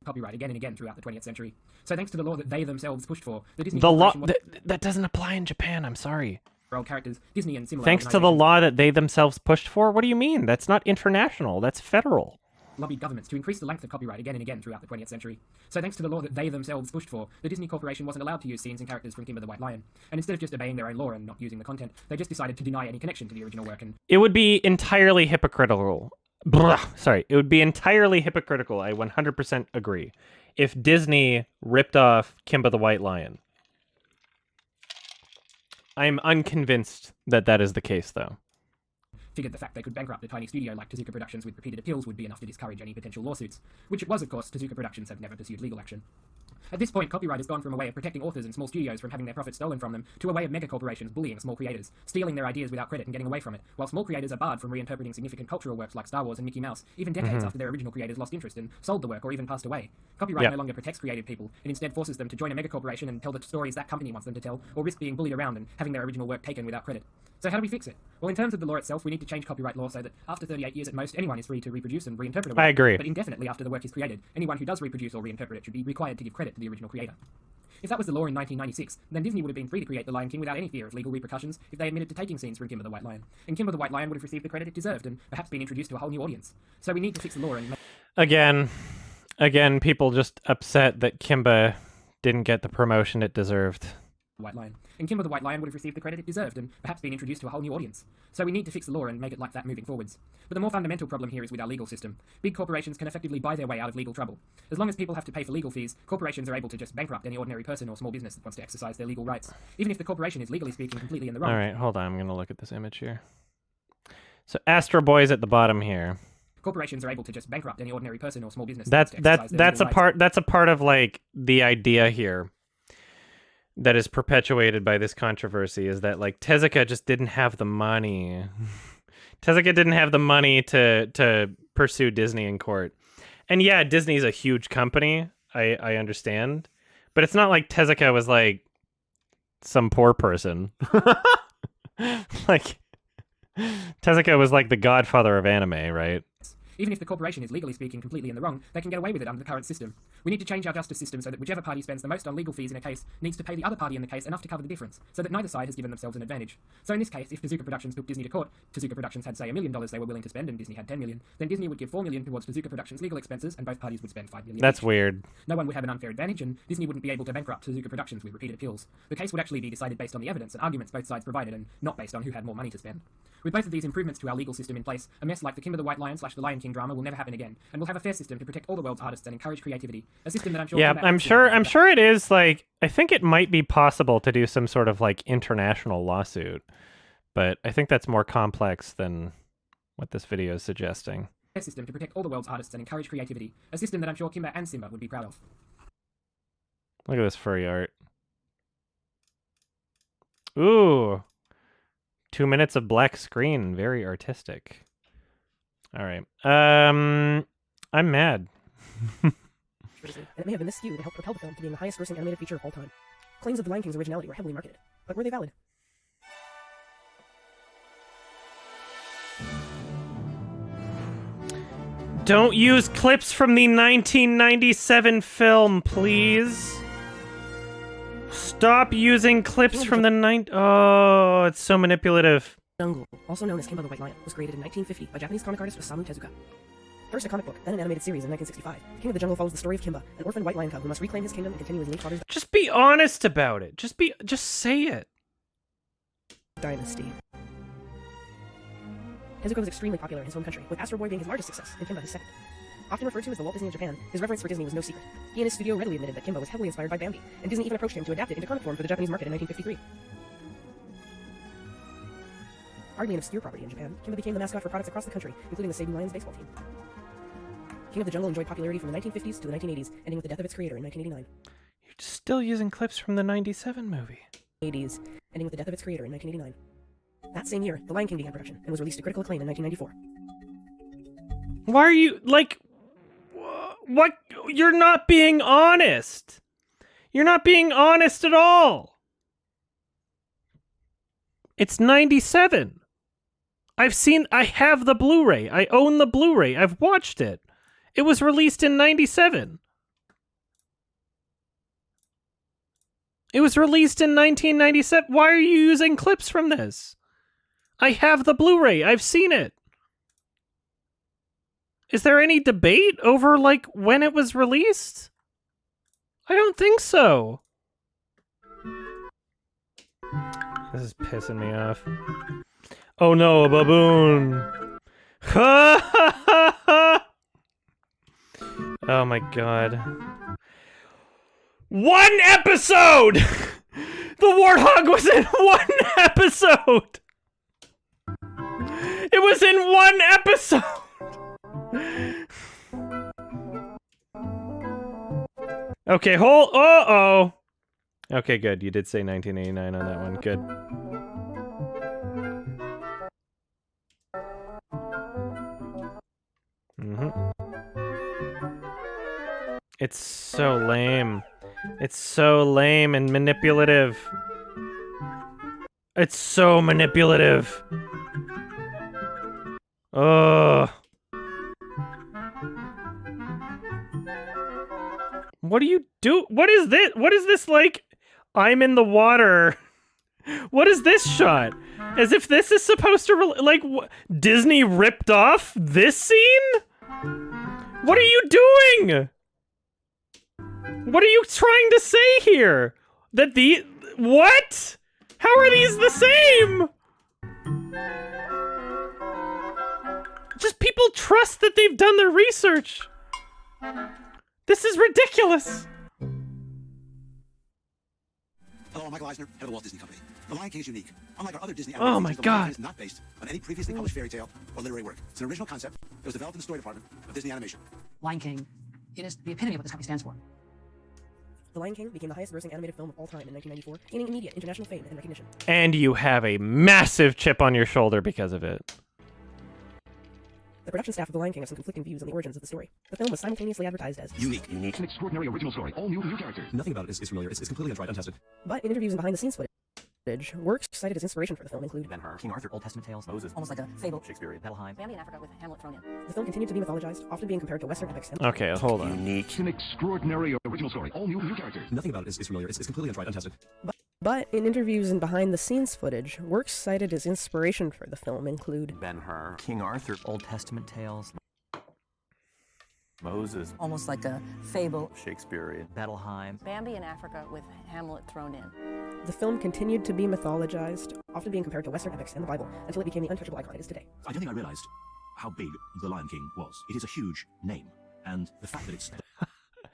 Copyright again and again throughout the 20th century. So thanks to the law that they themselves pushed for, the Disney that doesn't apply in Japan. I'm sorry. Old characters, Disney and similar Thanks to the law that they themselves pushed for? What do you mean? That's not international. That's federal. Lobbied governments to increase the length of copyright again and again throughout the 20th century. So thanks to the law that they themselves pushed for, the Disney Corporation wasn't allowed to use scenes and characters from Kimba the White Lion. And instead of just obeying their own law and not using the content, they just decided to deny any connection to the original work and... It would be entirely hypocritical. Sorry. It would be entirely hypocritical. I 100% agree. If Disney ripped off Kimba the White Lion. I'm unconvinced that that is the case, though. Figured the fact they could bankrupt a tiny studio like Tezuka Productions with repeated appeals would be enough to discourage any potential lawsuits, which it was, of course. Tezuka Productions have never pursued legal action. At this point, copyright has gone from a way of protecting authors and small studios from having their profits stolen from them to a way of megacorporations bullying small creators, stealing their ideas without credit and getting away from it, while small creators are barred from reinterpreting significant cultural works like Star Wars and Mickey Mouse, even decades after their original creators lost interest and sold the work or even passed away. Copyright no longer protects creative people, it instead forces them to join a megacorporation and tell the stories that company wants them to tell, or risk being bullied around and having their original work taken without credit. So how do we fix it? Well, in terms of the law itself, we need to change copyright law so that after 38 years at most, anyone is free to reproduce and reinterpret a work. I agree. But indefinitely after the work is created, anyone who does reproduce or reinterpret it should be required to give credit to the original creator. If that was the law in 1996, then Disney would have been free to create The Lion King without any fear of legal repercussions if they admitted to taking scenes from Kimba the White Lion. And Kimba the White Lion would have received the credit it deserved and perhaps been introduced to a whole new audience. So we need to fix the law and make... Again, people just upset that Kimba didn't get the promotion it deserved. White Lion. And Kimba the White Lion would have received the credit it deserved and perhaps been introduced to a whole new audience. So we need to fix the law and make it like that moving forwards. But the more fundamental problem here is with our legal system. Big corporations can effectively buy their way out of legal trouble. As long as people have to pay for legal fees, corporations are able to just bankrupt any ordinary person or small business that wants to exercise their legal rights, even if the corporation is legally speaking completely in the wrong. All right, hold on. I'm going to look at this image here. So Astro Boy's at the bottom here. Corporations are able to just bankrupt any ordinary person or small business. That's a part of like the idea here. that is perpetuated by this controversy is that like Tezuka just didn't have the money. Tezuka didn't have the money to pursue Disney in court. And yeah, Disney's a huge company. I understand. But it's not like Tezuka was like some poor person. Like Tezuka was like the godfather of anime, right? Even if the corporation is, legally speaking, completely in the wrong, they can get away with it under the current system. We need to change our justice system so that whichever party spends the most on legal fees in a case needs to pay the other party in the case enough to cover the difference, so that neither side has given themselves an advantage. So in this case, if Tezuka Productions took Disney to court, Tezuka Productions had, say, $1 million they were willing to spend and Disney had $10 million, then Disney would give $4 million towards Tezuka Productions' legal expenses and both parties would spend $5 million. That's each. weird. No one would have an unfair advantage and Disney wouldn't be able to bankrupt Tezuka Productions with repeated appeals. The case would actually be decided based on the evidence and arguments both sides provided and not based on who had more money to spend. With both of these improvements to our legal system in place, a mess like the Kimba the White Lion / the Lion King drama will never happen again, and we'll have a fair system to protect all the world's artists and encourage creativity. A system that I'm sure... Yeah, I'm sure it is, like, I think it might be possible to do some sort of, like, international lawsuit, but I think that's more complex than what this video is suggesting. A system to protect all the world's artists and encourage creativity. A system that I'm sure Kimba and Simba would be proud of. Look at this furry art. Ooh. 2 minutes of black screen. Very artistic. All right. I'm mad. And it may have been this skew that helped propel the film to being the highest grossing animated feature of all time. Claims of The Lion King's originality were heavily marketed, but were they valid? Don't use clips from the 1997 film, please. Stop using clips from the Oh, it's so manipulative. Jungle, also known as Kimba the White Lion, was created in 1950 by Japanese comic artist Osamu Tezuka. First a comic book, then an animated series in 1965, King of the Jungle follows the story of Kimba, an orphaned white lion cub who must reclaim his kingdom and continue his late father's Just be honest about it. Just say it. dynasty. Tezuka was extremely popular in his home country, with Astro Boy being his largest success and Kimba his second. Often referred to as the Walt Disney of Japan, his reverence for Disney was no secret. He and his studio readily admitted that Kimba was heavily inspired by Bambi, and Disney even approached him to adapt it into comic form for the Japanese market in 1953. Hardly an obscure property in Japan, Kimba became the mascot for products across the country, including the Seibu Lions baseball team. King of the Jungle enjoyed popularity from the 1950s to the 1980s, ending with the death of its creator in 1989. You're still using clips from the 97 movie. 80s, ending with the death of its creator in 1989. That same year, The Lion King began production, and was released to critical acclaim in 1994. Why are you, like... What? You're not being honest. You're not being honest at all. It's 97. I have the Blu-ray. I own the Blu-ray. I've watched it. It was released in 97. It was released in 1997. Why are you using clips from this? I have the Blu-ray. I've seen it. Is there any debate over, like, when it was released? I don't think so. This is pissing me off. Oh no, a baboon. Oh my god. One episode! The warthog was in one episode! It was in one episode! Okay, uh-oh. Okay, good. You did say 1989 on that one. Good. It's so lame. It's so lame and manipulative. It's so manipulative. Ugh. What do you do? What is this? What is this, like, I'm in the water? What is this shot? As if this is supposed to, like, Disney ripped off this scene? What are you doing? What are you trying to say here? That what? How are these the same? Just people trust that they've done their research. This is ridiculous. Hello, I'm Michael Eisner, head of the Walt Disney Company. The Lion King is unique. Unlike our other Disney Oh my animated features, The Lion King God. is not based on any previously published fairy tale or literary work. It's an original concept that was developed in the story department of Disney Animation. Lion King, it is the epitome of what this company stands for. The Lion King became the highest-grossing animated film of all time in 1994, gaining immediate international fame and recognition. And you have a massive chip on your shoulder because of it. The production staff of The Lion King have some conflicting views on the origins of the story. The film was simultaneously advertised as Unique. An extraordinary original story. All new characters. Nothing about it is familiar. It's completely untried, untested. But in interviews and behind-the-scenes footage, works cited as inspiration for the film include Ben-Hur, King Arthur, Old Testament tales, Moses, Almost like a fable. Shakespeare, Bettelheim, Bambi in Africa with Hamlet thrown in. The film continued to be mythologized, often being compared to Western epics. Okay, hold on. Unique. An extraordinary original story. All new characters. Nothing about it is familiar. It's completely untried, untested. But in interviews and behind-the-scenes footage, works cited as inspiration for the film include Ben-Hur, King Arthur, Old Testament tales, Moses, Almost like a fable. Shakespeare, Bettelheim, Bambi in Africa with Hamlet thrown in. The film continued to be mythologized, often being compared to Western epics and the Bible, until it became the untouchable icon it is today. I don't think I realized how big The Lion King was. It is a huge name, and the fact that it's...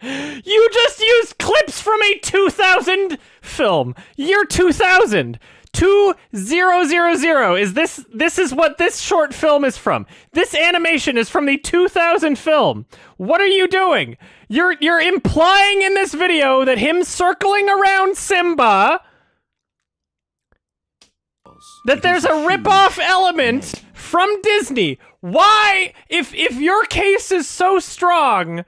You just used clips from a 2000 film. Year 2000. 2000. This is what this short film is from. This animation is from the 2000 film. What are you doing? You're implying in this video that him circling around Simba, that there's a rip-off element from Disney. Why, if your case is so strong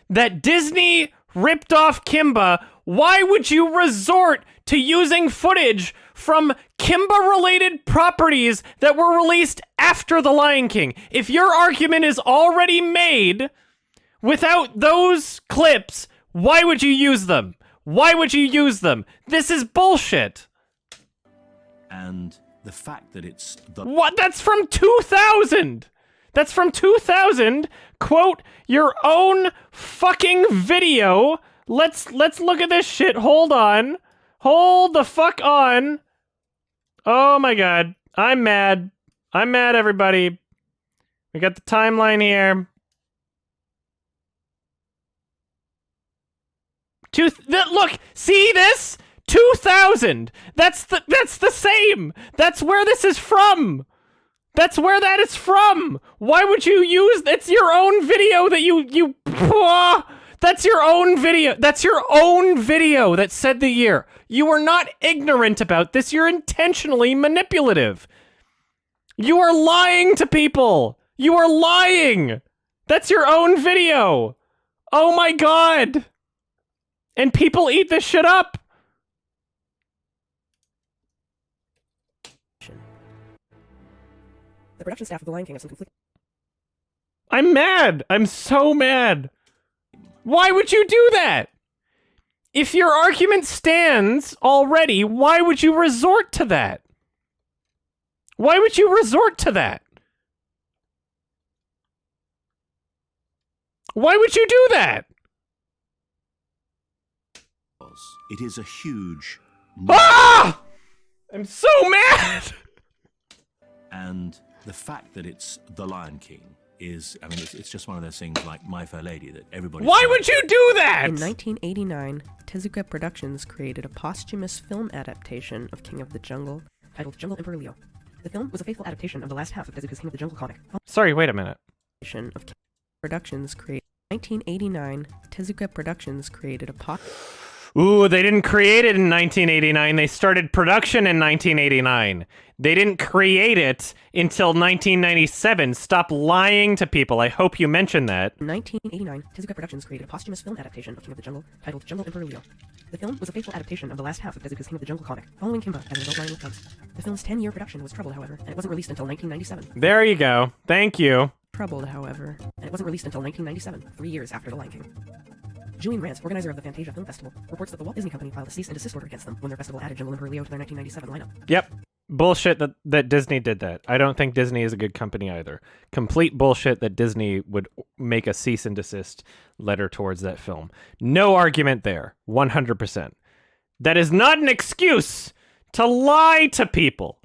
that Disney ripped off Kimba, why would you resort to using footage from Kimba-related properties that were released after The Lion King? If your argument is already made without those clips, why would you use them? Why would you use them? This is bullshit. And the fact that it's... What? That's from 2000! That's from 2000. Quote your own fucking video. Let's look at this shit. Hold on. Hold the fuck on. Oh my god. I'm mad. I'm mad, everybody. We got the timeline here. Look, see this? 2000. That's the same. That's where this is from. That's where that is from. Why would you use? It's your own video that you. That's your own video. That's your own video that said the year. You are not ignorant about this. You're intentionally manipulative. You are lying to people. You are lying. That's your own video. Oh my god. And people eat this shit up. The production staff of The Lion King have some conflict. I'm mad. I'm so mad. Why would you do that? If your argument stands already, why would you resort to that? Why would you resort to that? Why would you do that? It is a huge... Ah! I'm so mad! And the fact that it's The Lion King is, I mean, it's just one of those things like My Fair Lady that everybody... Why would you do that? In 1989, Tezuka Productions created a posthumous film adaptation of King of the Jungle titled Jungle Emperor Leo. The film was a faithful adaptation of the last half of Tezuka's King of the Jungle comic. Sorry, wait a minute. Of Productions created 1989, Tezuka Productions created a Ooh, they didn't create it in 1989. They started production in 1989. They didn't create it until 1997. Stop lying to people. I hope you mentioned that. In 1989, Tezuka Productions created a posthumous film adaptation of King of the Jungle titled Jungle Emperor Leo. The film was a faithful adaptation of the last half of Tezuka's King of the Jungle comic, following Kimba as an adult lion with cubs. The film's 10-year production was troubled, however, and it wasn't released until 1997. There you go. Thank you. Troubled, however, and it wasn't released until 1997, 3 years after The Lion King. Julian Grant, organizer of the Fantasia Film Festival, reports that the Walt Disney Company filed a cease and desist order against them when their festival added Jungle Emperor Leo to their 1997 lineup. Yep. Bullshit that Disney did that. I don't think Disney is a good company either. Complete bullshit that Disney would make a cease and desist letter towards that film. No argument there. 100%. That is not an excuse to lie to people.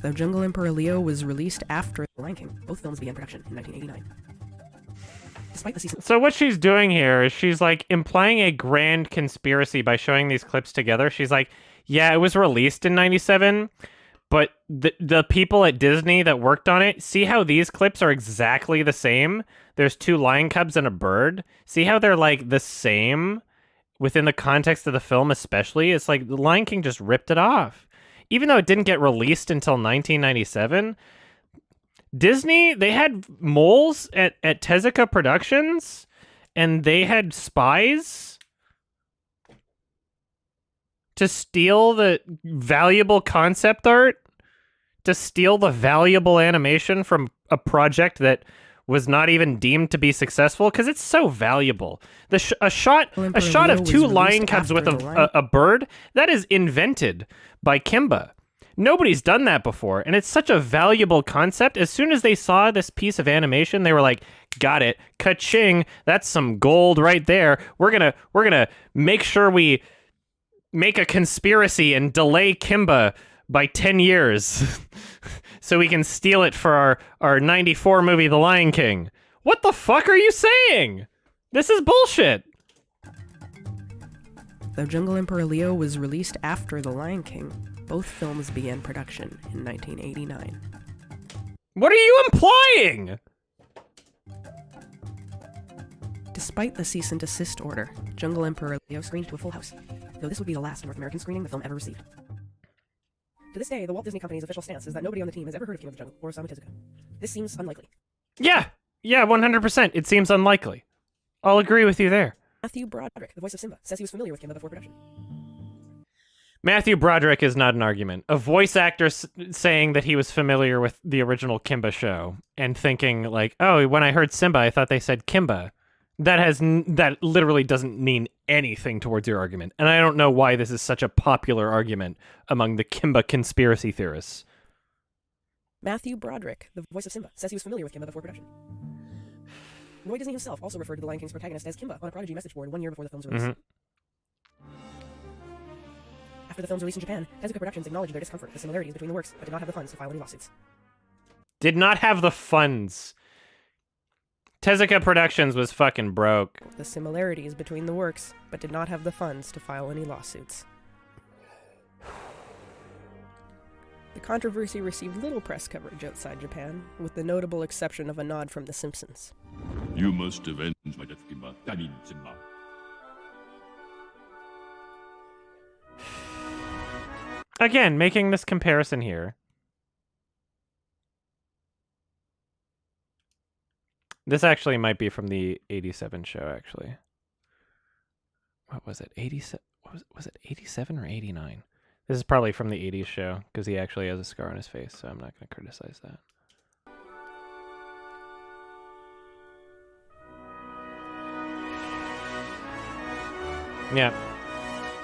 Though Jungle Emperor Leo was released after The Lion King, both films began production in 1989. Despite the season. So what she's doing here is she's like implying a grand conspiracy by showing these clips together. She's like, yeah, it was released in 97, but the people at Disney that worked on it, see how these clips are exactly the same? There's 2 lion cubs and a bird. See how they're like the same within the context of the film, especially? It's like the Lion King just ripped it off. Even though it didn't get released until 1997, Disney, they had moles at Tezuka Productions, and they had spies to steal the valuable concept art, to steal the valuable animation from a project that was not even deemed to be successful because it's so valuable. A shot of 2 lion cubs with a bird, that is invented by Kimba. Nobody's done that before, and it's such a valuable concept. As soon as they saw this piece of animation, they were like, got it, ka-ching, that's some gold right there. We're gonna make sure we make a conspiracy and delay Kimba by 10 years so we can steal it for our 94 movie, The Lion King. What the fuck are you saying? This is bullshit. Though Jungle Emperor Leo was released after The Lion King, both films began production in 1989. What are you implying? Despite the cease and desist order, Jungle Emperor Leo screened to a full house, though this would be the last North American screening the film ever received. To this day, the Walt Disney Company's official stance is that nobody on the team has ever heard of King of the Jungle or Osamu Tezuka. This seems unlikely. Yeah, 100%. It seems unlikely. I'll agree with you there. Matthew Broderick, the voice of Simba, says he was familiar with Kimba before production. Matthew Broderick is not an argument. A voice actor saying that he was familiar with the original Kimba show and thinking like, oh, when I heard Simba, I thought they said Kimba. That literally doesn't mean anything towards your argument. And I don't know why this is such a popular argument among the Kimba conspiracy theorists. Matthew Broderick, the voice of Simba, says he was familiar with Kimba before production. Roy Disney himself also referred to the Lion King's protagonist as Kimba on a Prodigy message board 1 year before the film's release. After the film's release in Japan, Tezuka Productions acknowledged their discomfort with the similarities between the works, but did not have the funds to file any lawsuits. Did not have the funds. Tezuka Productions was fucking broke. The similarities between the works, but did not have the funds to file any lawsuits. The controversy received little press coverage outside Japan, with the notable exception of a nod from The Simpsons. You must avenge my death, Kimba. I mean, Simba. Again, making this comparison here. This actually might be from the 87 show, actually. What was it? 87? Was it 87 or 89? This is probably from the 80s show, because he actually has a scar on his face, so I'm not going to criticize that. Yeah.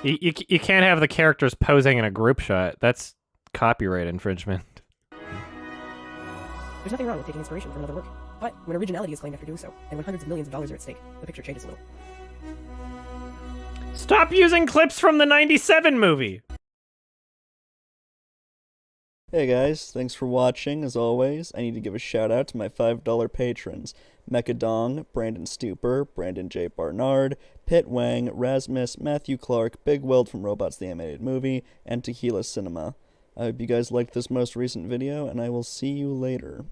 You can't have the characters posing in a group shot. That's copyright infringement. There's nothing wrong with taking inspiration from another work, but when originality is claimed after doing so, and when hundreds of millions of dollars are at stake, the picture changes a little. Stop using clips from the 97 movie! Hey guys, thanks for watching. As always, I need to give a shout out to my $5 patrons: Mechadong, Brandon Stuper, Brandon J. Barnard, Pitt Wang, Rasmus, Matthew Clark, Big Weld from Robots the Animated Movie, and Tequila Cinema. I hope you guys liked this most recent video, and I will see you later.